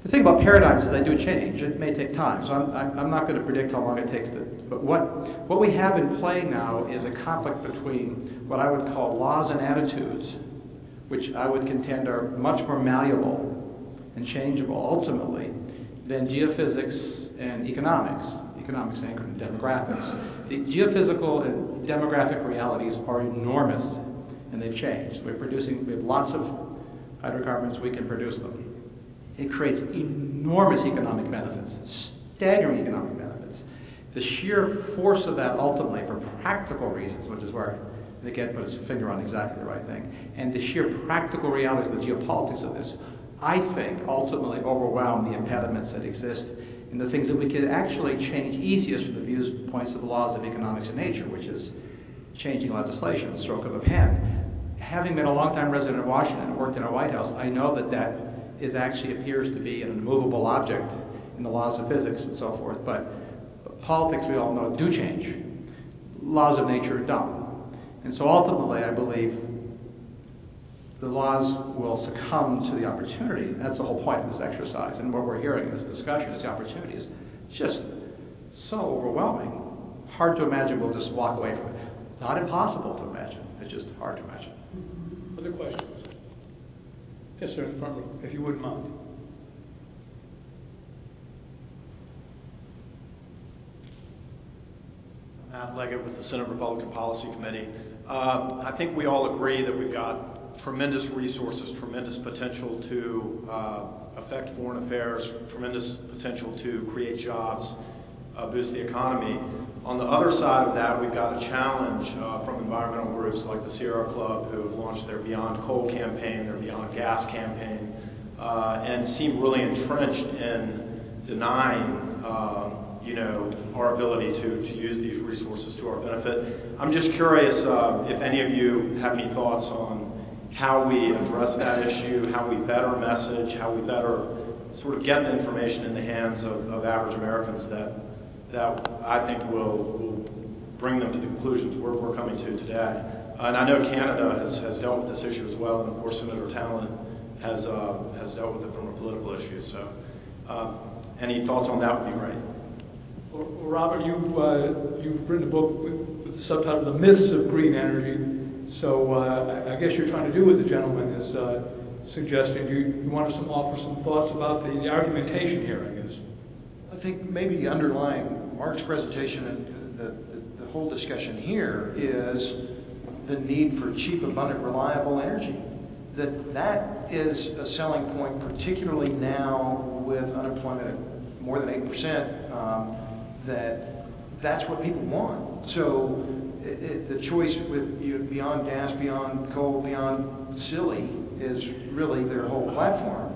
The thing about paradigms is they do change. It may take time, so I'm not going to predict how long it takes to. But what we have in play now is a conflict between what I would call laws and attitudes, which I would contend are much more malleable and changeable ultimately than geophysics and economics. Economics anchored in demographics. The geophysical and demographic realities are enormous, and they've changed. We have lots of hydrocarbons. We can produce them. It creates enormous economic benefits, staggering economic benefits. The sheer force of that ultimately, for practical reasons, which is where Nick Ed put his finger on exactly the right thing, and the sheer practical realities of the geopolitics of this, I think, ultimately overwhelm the impediments that exist in the things that we could actually change easiest from the viewpoints of the laws of economics and nature, which is changing legislation, the stroke of a pen. Having been a long-time resident of Washington and worked in a White House, I know that actually appears to be an immovable object in the laws of physics and so forth, but politics, we all know, do change. Laws of nature don't. And so ultimately, I believe the laws will succumb to the opportunity. That's the whole point of this exercise. And what we're hearing in this discussion is the opportunity is just so overwhelming. Hard to imagine we'll just walk away from it. Not impossible to imagine. It's just hard to imagine. Other questions? Yes, sir, in the front row, if you wouldn't mind. Matt Leggett with the Senate Republican Policy Committee. I think we all agree that we've got tremendous resources, tremendous potential to affect foreign affairs, tremendous potential to create jobs, boost the economy. On the other side of that, we've got a challenge from environmental groups like the Sierra Club, who have launched their Beyond Coal campaign, their Beyond Gas campaign, and seem really entrenched in denying our ability to use these resources to our benefit. I'm just curious if any of you have any thoughts on how we address that issue, how we better message, how we better sort of get the information in the hands of average Americans that I think will bring them to the conclusions we're coming to today. And I know Canada has dealt with this issue as well, and of course Senator Talon has has dealt with it from a political issue. So any thoughts on that would be great. Well, Robert, you've written a book with the subtitle "The Myths of Green Energy." So I guess you're trying to do what the gentleman is suggesting. You want to offer some thoughts about the argumentation here, I guess. I think maybe underlying Mark's presentation and the whole discussion here is the need for cheap, abundant, reliable energy. That is a selling point, particularly now with unemployment at more than 8%, that's what people want. So the choice with beyond gas, beyond coal, beyond silly is really their whole platform.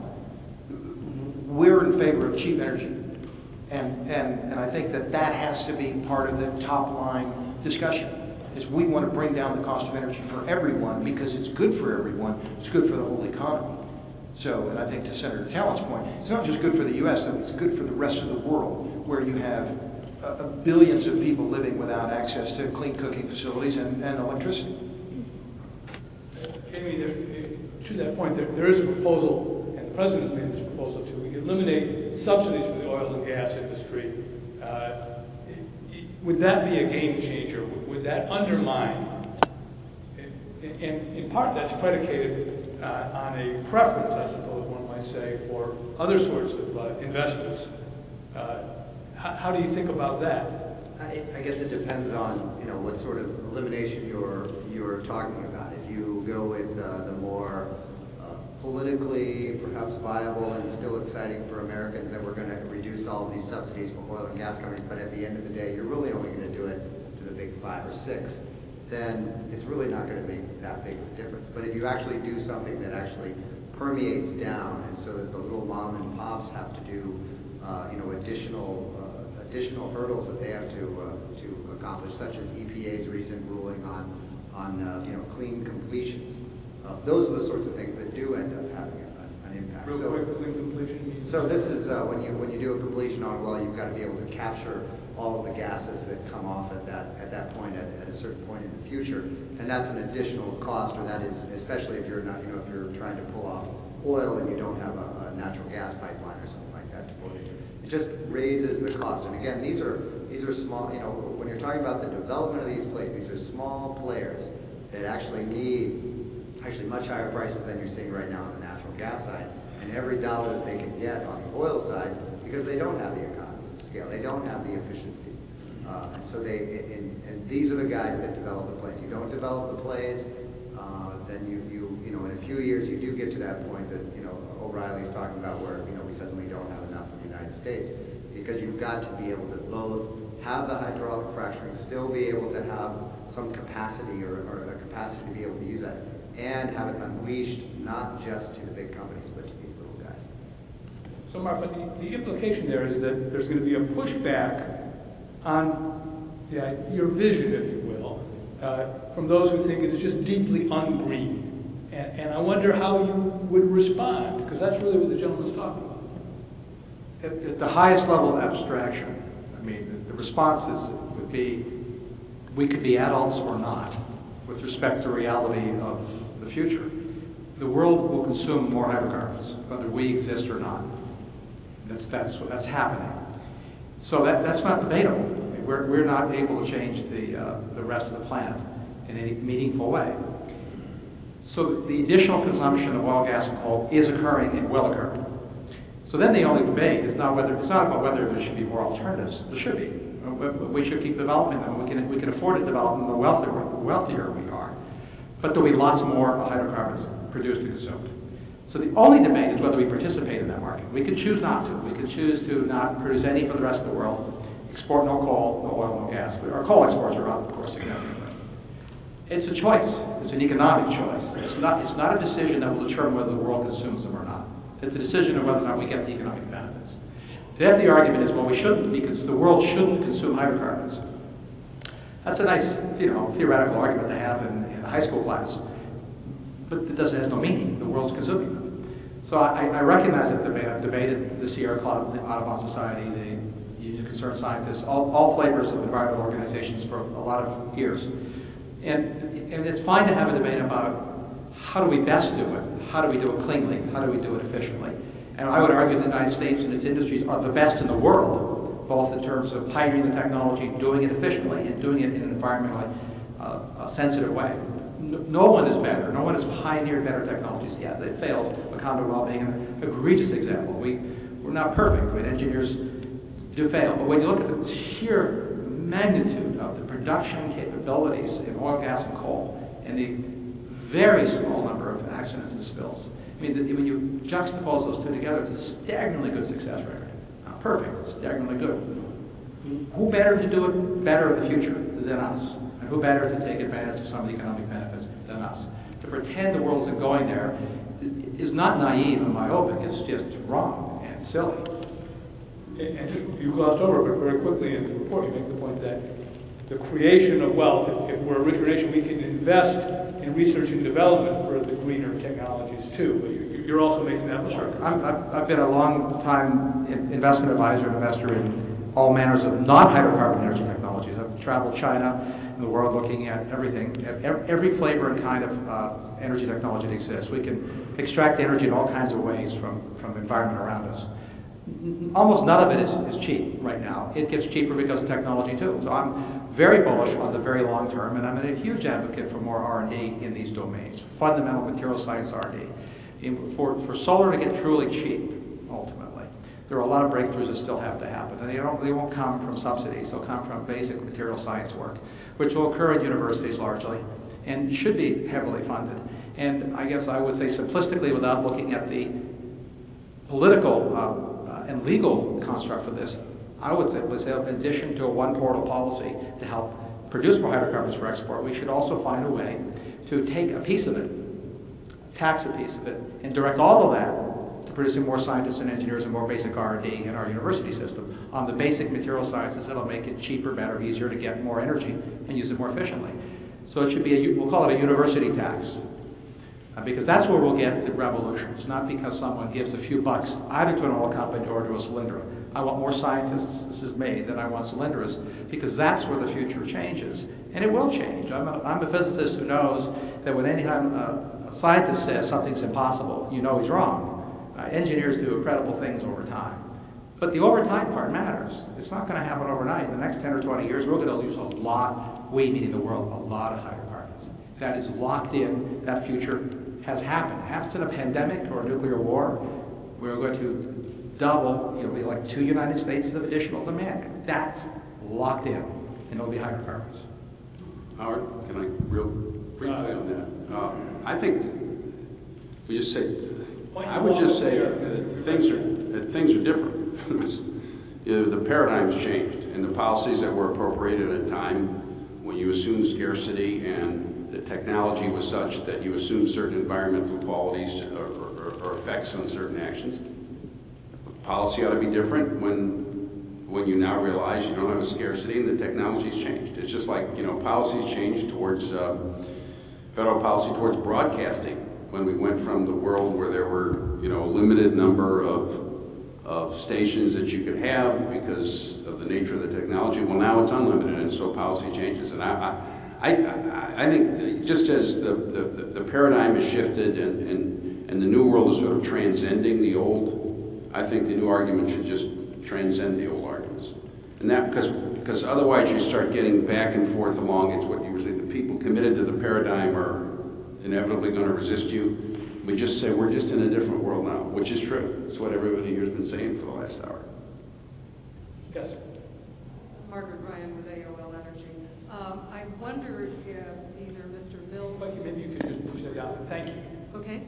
We're in favor of cheap energy. And I think that has to be part of the top line discussion, is we want to bring down the cost of energy for everyone because it's good for everyone, it's good for the whole economy. So, and I think to Senator Talent's point, it's not just good for the U.S., though, it's good for the rest of the world, where you have billions of people living without access to clean cooking facilities and electricity. Jamie, to that point, there is a proposal, and the President has made this proposal, to eliminate subsidies for the oil and gas industry. Would that be a game changer? Would that undermine, and in part that's predicated on a preference, I suppose one might say, for other sorts of investments. How do you think about that? I guess it depends on what sort of elimination you're talking about. If you go with the more politically perhaps viable and still exciting for Americans that we're going to reduce all of these subsidies for oil and gas companies, but at the end of the day, you're really only going to do it to the big 5 or 6, then it's really not going to make that big of a difference. But if you actually do something that actually permeates down, and so that the little mom and pops have to do, additional hurdles that they have to accomplish, such as EPA's recent ruling on clean completions. Those are the sorts of things that do end up having an impact. Real quick, clean completion. So this is when you do a completion on a well, you've got to be able to capture all of the gases that come off at that point at a certain point in the future, and that's an additional cost. Or that is, especially if you're not, if you're trying to pull off oil and you don't have a natural gas pipeline or something like that to pull it into. It just raises the cost. And again, these are small. When you're talking about the development of these plays, these are small players that actually need much higher prices than you're seeing right now on the natural gas side, and every dollar that they can get on the oil side, because they don't have the economies of scale, they don't have the efficiencies, and so and these are the guys that develop the plays. You don't develop the plays, then you in a few years you do get to that point that O'Reilly's talking about, where we suddenly don't have enough in the United States, because you've got to be able to both have the hydraulic fracturing, still be able to have some capacity or a capacity to be able to use that, and have it unleashed not just to the big companies, but to these little guys. So, Mark, but the implication there is that there's going to be a pushback on your vision, if you will, from those who think it is just deeply ungreen. And I wonder how you would respond, because that's really what the gentleman's talking about. At the highest level of abstraction, the response would be, we could be adults or not, with respect to reality of the future. The world will consume more hydrocarbons, whether we exist or not. That's happening. So that's not debatable. We're not able to change the rest of the planet in any meaningful way. So the additional consumption of oil, gas, and coal is occurring and will occur. So then the only debate is not about whether there should be more alternatives. There should be. We should keep developing them. We can afford to develop them the wealthier we are. But there'll be lots more hydrocarbons produced and consumed. So the only debate is whether we participate in that market. We could choose not to. We could choose to not produce any for the rest of the world, export no coal, no oil, no gas. Our coal exports are up, of course, significantly. It's a choice. It's an economic choice. It's not a decision that will determine whether the world consumes them or not. It's a decision of whether or not we get the economic benefits. If the argument is, well, we shouldn't, because the world shouldn't consume hydrocarbons. That's a nice, theoretical argument to have in a high school class. But it has no meaning. The world's consuming them. So I recognize that debate. I've debated the Sierra Club, the Audubon Society, the Union of Concerned Scientists, all flavors of environmental organizations for a lot of years. And it's fine to have a debate about how do we best do it? How do we do it cleanly? How do we do it efficiently? And I would argue the United States and its industries are the best in the world, both in terms of pioneering the technology, doing it efficiently, and doing it in an environmentally sensitive way. No one is better. No one has pioneered better technologies yet. It fails. Wakanda well being an egregious example. We're not perfect. I mean, engineers do fail. But when you look at the sheer magnitude of the production capabilities in oil, gas, and coal, and the very small number of accidents and spills, I mean, when you juxtapose those two together, it's a staggeringly good success record. Not perfect, staggeringly good. Who better to do it better in the future than us? And who better to take advantage of some of the economic benefits than us? To pretend the world isn't going there is not naive and myopic. It's just wrong and silly. And just, you glossed over, but very quickly in the report, you make the point that the creation of wealth, if we're a richer nation, we can invest in research and development for the greener technologies too. But you're also making that point. Sure. I've been a long time investment advisor and investor in all manners of non-hydrocarbon energy technologies. I've traveled China and the world looking at everything, every flavor and kind of energy technology that exists. We can extract energy in all kinds of ways from the environment around us. Almost none of it is cheap right now. It gets cheaper because of technology too. So I'm very bullish on the very long term, and I'm a huge advocate for more R&D in these domains, fundamental material science R&D. For solar to get truly cheap, ultimately, there are a lot of breakthroughs that still have to happen, and they won't come from subsidies. They'll come from basic material science work, which will occur in universities largely, and should be heavily funded. And I guess I would say simplistically, without looking at the political and legal construct for this, I would say, in addition to a one-portal policy to help produce more hydrocarbons for export, we should also find a way to take a piece of it, tax a piece of it, and direct all of that to producing more scientists and engineers and more basic R&D in our university system on the basic material sciences that'll make it cheaper, better, easier to get more energy and use it more efficiently. So it should be, we'll call it a university tax. Because that's where we'll get the revolution. It's not because someone gives a few bucks either to an oil company or to a cylinder. I want more scientists, this is me, than I want cylinderists, because that's where the future changes. And it will change. I'm a physicist who knows that when any time a scientist says something's impossible, you know he's wrong. Engineers do incredible things over time. But the over time part matters. It's not going to happen overnight. In the next 10 or 20 years, we're going to lose a lot, we meaning the world, a lot of hydrocarbons. That is locked in, that future has happened. Absent a pandemic or a nuclear war, we're going to double, be like 2 United States of additional demand. That's locked in, and it'll be hydrocarbons. Howard, can I real briefly on that? I think we just say, I would just say that things are different. The paradigm's changed, and the policies that were appropriated at a time when you assumed scarcity and the technology was such that you assume certain environmental qualities or effects on certain actions. Policy ought to be different when you now realize you don't have a scarcity and the technology's changed. It's just like, policies changed towards, federal policy towards broadcasting when we went from the world where there were, a limited number of stations that you could have because of the nature of the technology. Well, now it's unlimited, and so policy changes. And I think just as the paradigm has shifted and the new world is sort of transcending the old, I think the new argument should just transcend the old arguments. And that because otherwise you start getting back and forth along. It's what you were saying, the people committed to the paradigm are inevitably going to resist you. We just say we're just in a different world now, which is true. It's what everybody here has been saying for the last hour. Yes. Margaret Ryan with AOL Energy. I wondered if either Mr. Mills... Maybe you could just push that down. Thank you. Okay.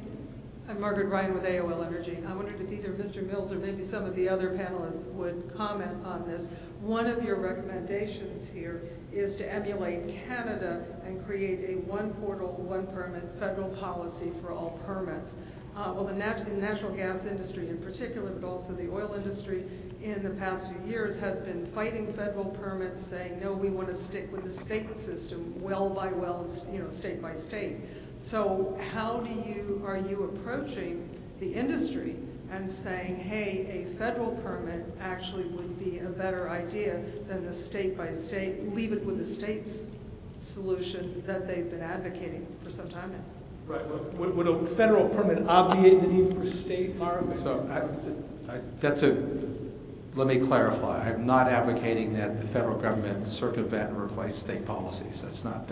I'm Margaret Ryan with AOL Energy. I wondered if either Mr. Mills or maybe some of the other panelists would comment on this. One of your recommendations here is to emulate Canada and create a one portal, one permit federal policy for all permits. Well, the natural gas industry in particular, but also the oil industry in the past few years has been fighting federal permits, saying, no, we want to stick with the state system, well by well, state by state. So how are you approaching the industry and saying, hey, a federal permit actually would be a better idea than the state by state, leave it with the state's solution that they've been advocating for some time now? Right. Would a federal permit obviate the need for state, Mark? So let me clarify. I'm not advocating that the federal government circumvent and replace state policies. That's not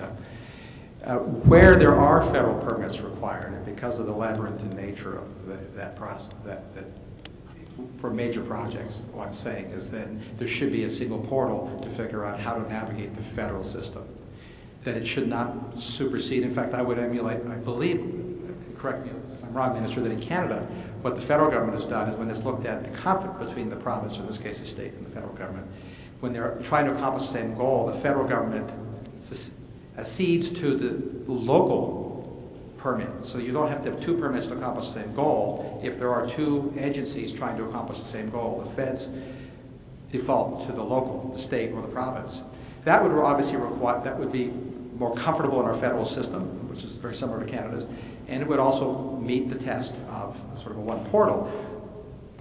where there are federal permits required, and because of the labyrinthine nature of that process, for major projects, what I'm saying is then there should be a single portal to figure out how to navigate the federal system. That it should not supersede. In fact, I would emulate, I believe, correct me if I'm wrong, Minister, that in Canada, what the federal government has done is when it's looked at the conflict between the province, or in this case the state, and the federal government, when they're trying to accomplish the same goal, the federal government accedes to the local permit. So you don't have to have two permits to accomplish the same goal. If there are two agencies trying to accomplish the same goal, the feds default to the local, the state, or the province. That would obviously require, that would be more comfortable in our federal system, which is very similar to Canada's, and it would also meet the test of sort of a one portal.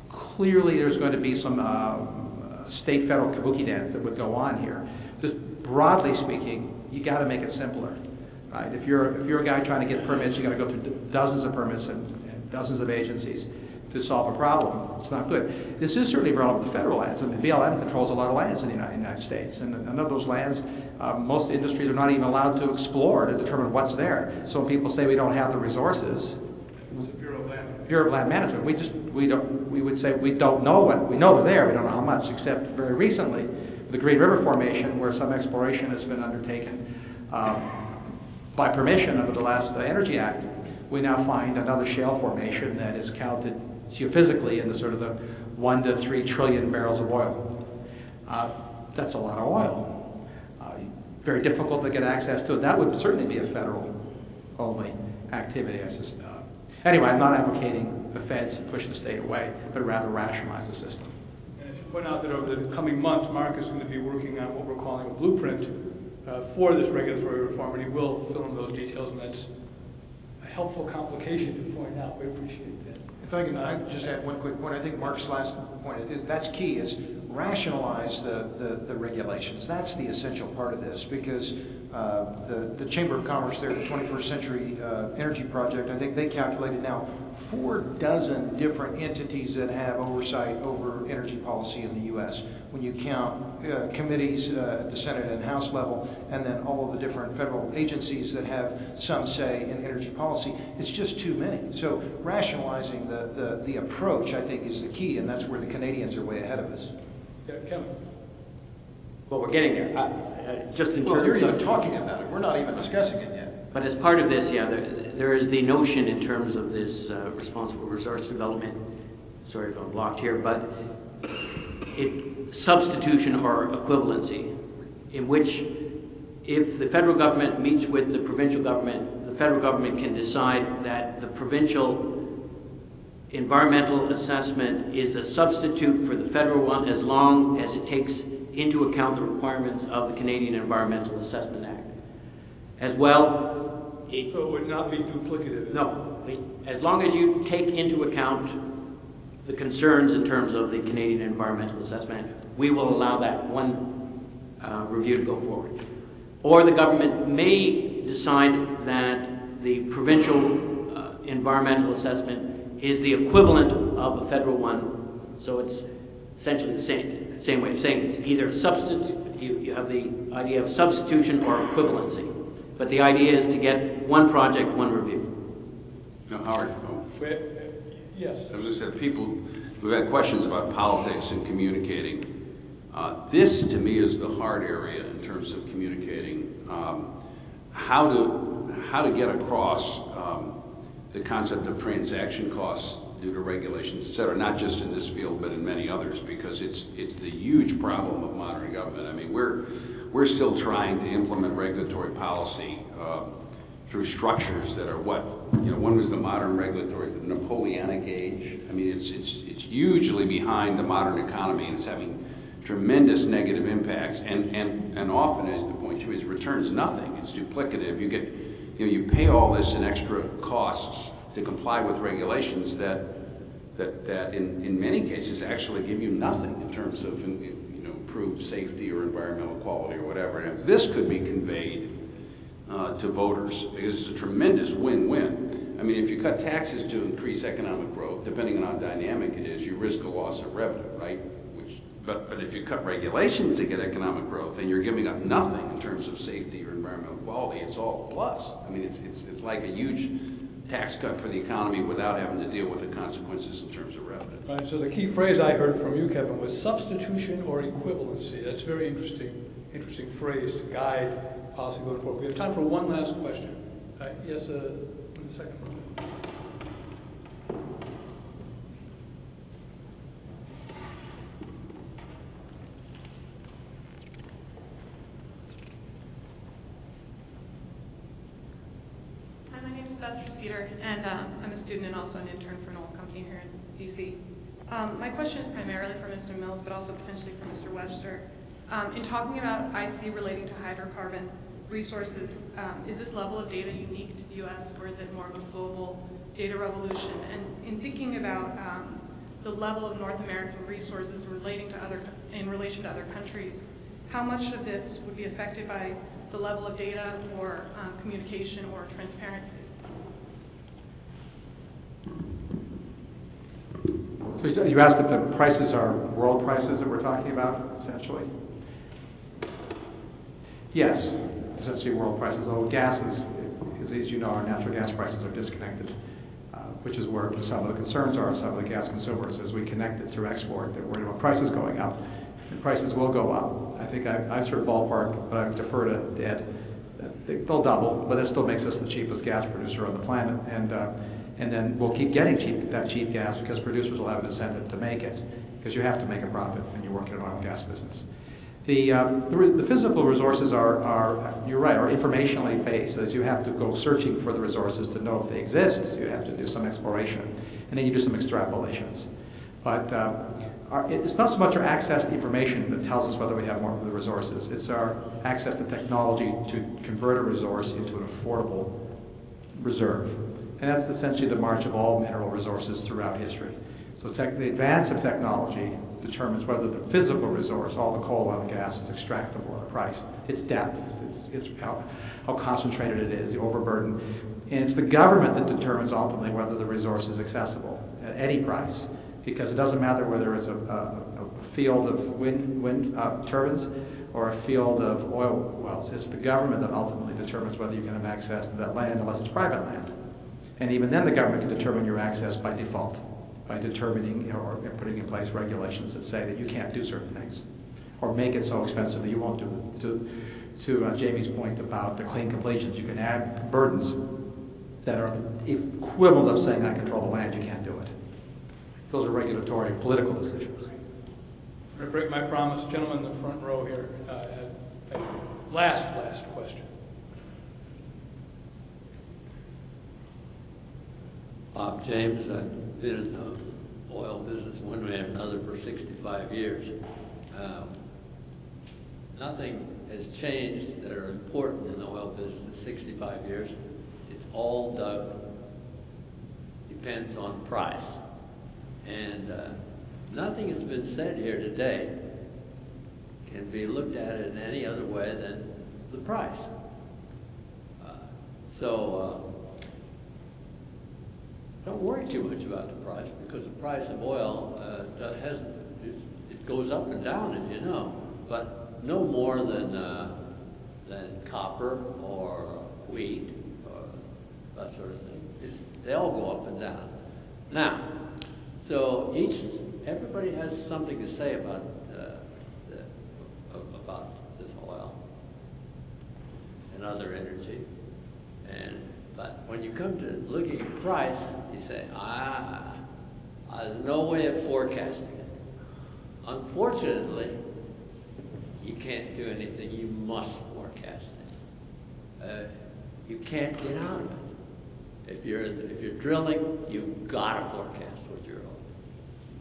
Clearly there's going to be some state-federal kabuki dance that would go on here. Just broadly speaking, you got to make it simpler, right? If you're a guy trying to get permits, you got to go through dozens of permits and dozens of agencies to solve a problem. It's not good. This is certainly relevant to federal lands, and the BLM controls a lot of lands in the United States, and none of those lands, most industries are not even allowed to explore to determine what's there. So when people say we don't have the resources, It's the Bureau of Land Management. Bureau of Land Management, we would say we don't know what, we know they're there, we don't know how much, except very recently, the Green River Formation, where some exploration has been undertaken by permission under the last Energy Act, we now find another shale formation that is counted geophysically in the sort of the 1 to 3 trillion barrels of oil. That's a lot of oil. Very difficult to get access to it. That would certainly be a federal-only activity. Anyway, I'm not advocating the feds push the state away, but rather rationalize the system. And I should point out that over the coming months, Mark is going to be working on what we're calling a blueprint for this regulatory reform, and he will fill in those details, and that's a helpful complication to point out. We appreciate that. If I can just add one quick point, I think Mark's last point, that's key, is rationalize the regulations. That's the essential part of this, because the Chamber of Commerce there, the 21st Century Energy Project, I think they calculated now 4 dozen different entities that have oversight over energy policy in the U.S. When you count committees at the Senate and House level, and then all of the different federal agencies that have some say in energy policy, it's just too many. So rationalizing the approach, I think, is the key, and that's where the Canadians are way ahead of us. Yeah, Kevin. Well, we're getting there. Just in terms Well, you're even of talking about it. We're not even discussing it yet. But as part of this, yeah, there is the notion in terms of this responsible resource development, sorry if I'm blocked here, but substitution or equivalency, in which if the federal government meets with the provincial government, the federal government can decide that the provincial environmental assessment is a substitute for the federal one as long as it takes into account the requirements of the Canadian Environmental Assessment Act. As well, so it would not be duplicative? No. As long as you take into account the concerns in terms of the Canadian Environmental Assessment, we will allow that one review to go forward. Or the government may decide that the provincial environmental assessment is the equivalent of a federal one, so it's essentially the same way of saying it's either substitute. You have the idea of substitution or equivalency, but the idea is to get one project, one review. No, Howard. Yes. As I said, people who've had questions about politics and communicating. This, to me, is the hard area in terms of communicating. How to get across the concept of transaction costs due to regulations, et cetera, not just in this field, but in many others, because it's the huge problem of modern government. I mean, we're still trying to implement regulatory policy through structures that are one was the modern regulatory, the Napoleonic age. I mean, it's hugely behind the modern economy, and it's having tremendous negative impacts, and often, as the point you is, returns nothing. It's duplicative. You pay all this in extra costs to comply with regulations that in many cases actually give you nothing in terms of improved safety or environmental quality or whatever. And if this could be conveyed to voters, because it's a tremendous win-win. I mean, if you cut taxes to increase economic growth, depending on how dynamic it is, you risk a loss of revenue, right? But if you cut regulations to get economic growth, and you're giving up nothing in terms of safety or environmental quality, it's all a plus. I mean, it's like a huge tax cut for the economy without having to deal with the consequences in terms of revenue. Right, so the key phrase I heard from you, Kevin, was substitution or equivalency. That's a very interesting phrase to guide policy going forward. We have time for one last question. Yes, in the second row. And I'm a student and also an intern for an oil company here in DC. My question is primarily for Mr. Mills, but also potentially for Mr. Webster. In talking about IC relating to hydrocarbon resources, is this level of data unique to the U.S. or is it more of a global data revolution? And in thinking about the level of North American resources in relation to other countries, how much of this would be affected by the level of data or communication or transparency? So you asked if the prices are world prices that we're talking about, essentially? Yes, essentially world prices. Although gas is, as you know, our natural gas prices are disconnected, which is where some of the concerns are. Some of the gas consumers, as we connect it through export, they're worried about prices going up. And prices will go up. I think I sort of ballpark, but I defer to Ed. They'll double, but that still makes us the cheapest gas producer on the planet. And then we'll keep getting that cheap gas because producers will have an incentive to make it, because you have to make a profit when you work in an oil and gas business. The physical resources are, you're right, are informationally based. As you have to go searching for the resources to know if they exist, so you have to do some exploration, and then you do some extrapolations. But it's not so much our access to information that tells us whether we have more of the resources. It's our access to technology to convert a resource into an affordable reserve. And that's essentially the march of all mineral resources throughout history. So the advance of technology determines whether the physical resource, all the coal, oil, and gas, is extractable at a price. Its depth, it's how concentrated it is, the overburden. And it's the government that determines ultimately whether the resource is accessible at any price, because it doesn't matter whether it's a field of wind turbines or a field of oil wells. It's the government that ultimately determines whether you can have access to that land unless it's private land. And even then the government can determine your access by default, by determining or putting in place regulations that say that you can't do certain things, or make it so expensive that you won't do it. To Jamie's point about the clean completions, you can add burdens that are the equivalent of saying I control the land, you can't do it. Those are regulatory political decisions. I'm going to break my promise. Gentleman in the front row here, last question. Bob James, I've been in the oil business one way or another for 65 years. Nothing has changed that are important in the oil business in 65 years. It's all depends on price. And nothing has been said here today can be looked at in any other way than the price. Don't worry too much about the price, because the price of oil it goes up and down, as you know, but no more than copper or wheat or that sort of thing. They all go up and down. Now, so everybody has something to say about this oil and other energy, but when you come to looking at price, you say, there's no way of forecasting it. Unfortunately, you can't do anything. You must forecast it. You can't get out of it. If you're drilling, you've got to forecast what you're on.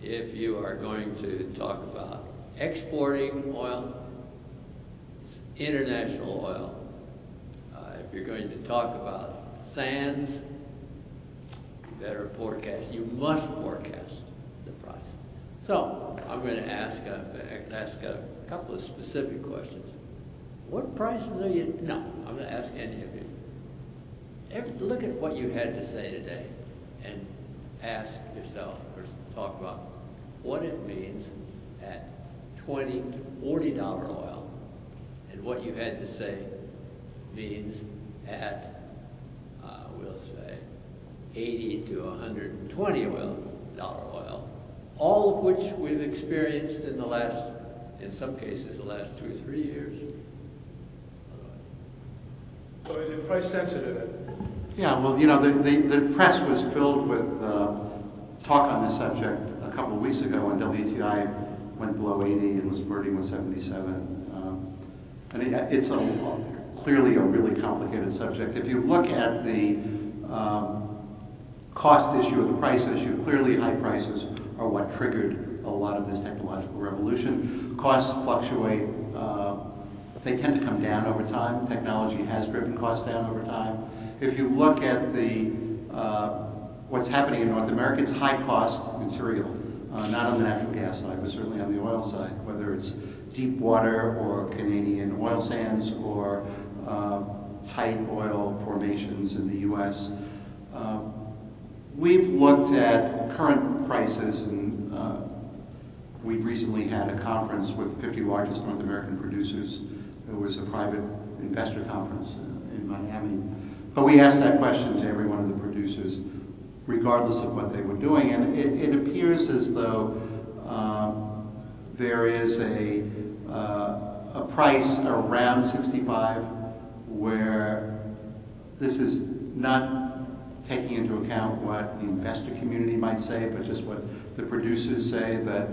If you are going to talk about exporting oil, it's international oil. If you're going to talk about sands, you better forecast. You must forecast the price. So I'm going to ask a couple of specific questions. what prices are you, no, I'm not asking any of you. Look at what you had to say today and ask yourself or talk about what it means at $20 to $40 oil and what you had to say means at, we'll say, 80 to 120 oil, all of which we've experienced in the last, in some cases, the last 2 or 3 years. So is it price sensitive? Yeah, well, you know, the press was filled with talk on this subject a couple of weeks ago when WTI went below 80 and was flirting with 77. And it's clearly a really complicated subject. If you look at the cost issue or the price issue, clearly high prices are what triggered a lot of this technological revolution. Costs fluctuate. They tend to come down over time. Technology has driven costs down over time. If you look at what's happening in North America, it's high-cost material, not on the natural gas side, but certainly on the oil side, whether it's deep water or Canadian oil sands or tight oil formations in the U.S. We've looked at current prices, and we've recently had a conference with the 50 largest North American producers. It was a private investor conference in Miami. But we asked that question to every one of the producers, regardless of what they were doing, and it appears as though there is a price around 65 where this is not taking into account what the investor community might say, but just what the producers say, that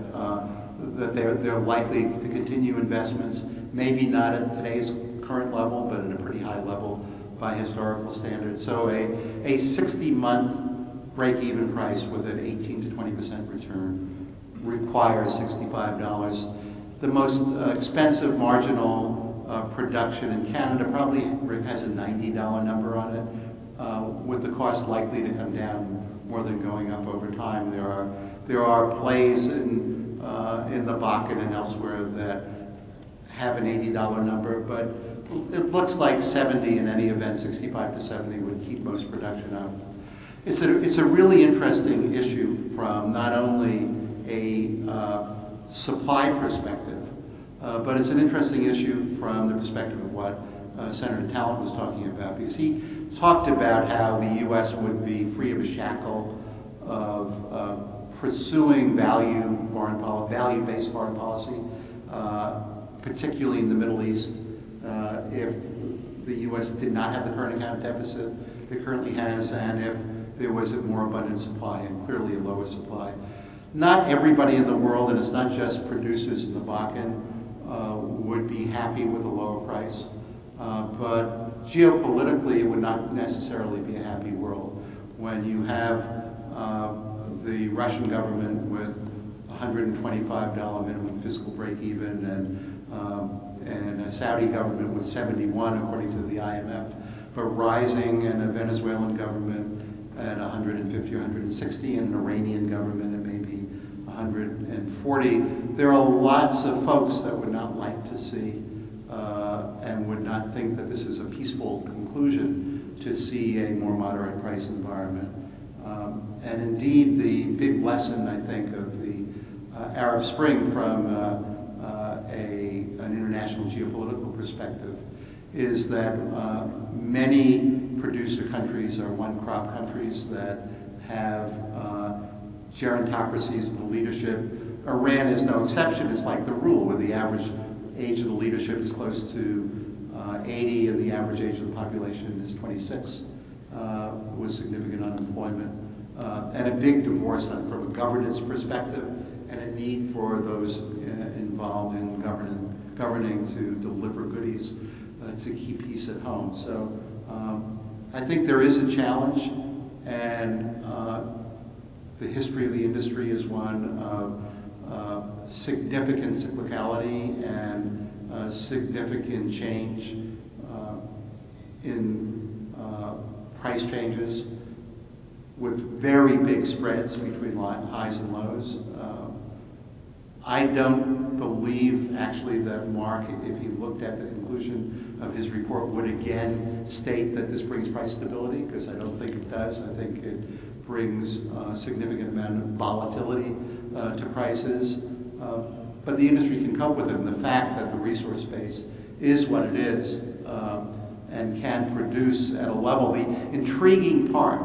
they're likely to continue investments, maybe not at today's current level, but at a pretty high level by historical standards. So a 60-month break-even price with an 18 to 20% return requires $65. The most expensive marginal production in Canada probably has a $90 number on it, with the cost likely to come down more than going up over time. There are plays in the Bakken and elsewhere that have an $80 number, but it looks like 70 in any event, 65 to 70 would keep most production up. It's a really interesting issue from not only a supply perspective, but it's an interesting issue from the perspective of what Senator Talent was talking about, because he talked about how the U.S. would be free of a shackle of pursuing value-based foreign policy, particularly in the Middle East, if the U.S. did not have the current account deficit it currently has, and if there was a more abundant supply and clearly a lower supply. Not everybody in the world, and it's not just producers in the Bakken, would be happy with a lower price. But geopolitically, it would not necessarily be a happy world when you have the Russian government with $125 minimum fiscal break-even and a Saudi government with 71, according to the IMF, but rising, and a Venezuelan government at 150 or 160, and an Iranian government at maybe 140. There are lots of folks that would not like to see and would not think that this is a peaceful conclusion to see a more moderate price environment. And indeed, the big lesson, I think, of the Arab Spring from an international geopolitical perspective is that many producer countries are one-crop countries that have gerontocracies in the leadership. Iran is no exception. It's like the rule, where the average age of the leadership is close to 80 and the average age of the population is 26, with significant unemployment. And a big divorce from a governance perspective, and a need for those involved in governing to deliver goodies to keep peace at home. So I think there is a challenge, and the history of the industry is one of significant cyclicality and significant change in price changes, with very big spreads between highs and lows. I don't believe actually that Mark, if he looked at the conclusion of his report, would again state that this brings price stability, because I don't think it does. I think it brings a significant amount of volatility to prices. But the industry can cope with it, and the fact that the resource base is what it is and can produce at a level. The intriguing part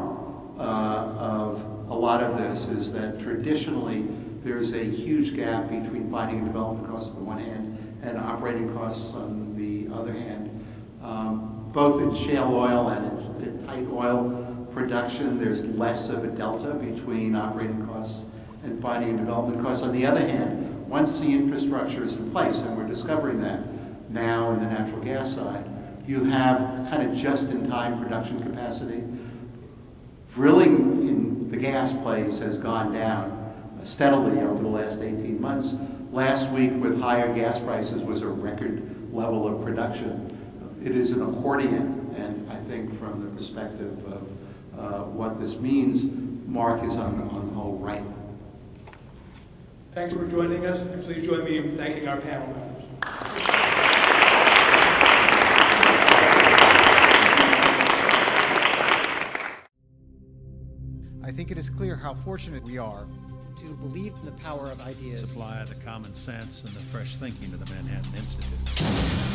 of a lot of this is that traditionally there's a huge gap between finding and development costs on the one hand and operating costs on the other hand. Both in shale oil and in tight oil production, there's less of a delta between operating costs and finding and development costs. On the other hand, once the infrastructure is in place, and we're discovering that now in the natural gas side, you have kind of just-in-time production capacity. Drilling in the gas plays has gone down steadily over the last 18 months. Last week, with higher gas prices, was a record level of production. It is an accordion, and I think from the perspective of what this means, Mark is on the whole right. Thanks for joining us, and please join me in thanking our panel members. I think it is clear how fortunate we are to believe in the power of ideas. Supply the common sense and the fresh thinking of the Manhattan Institute.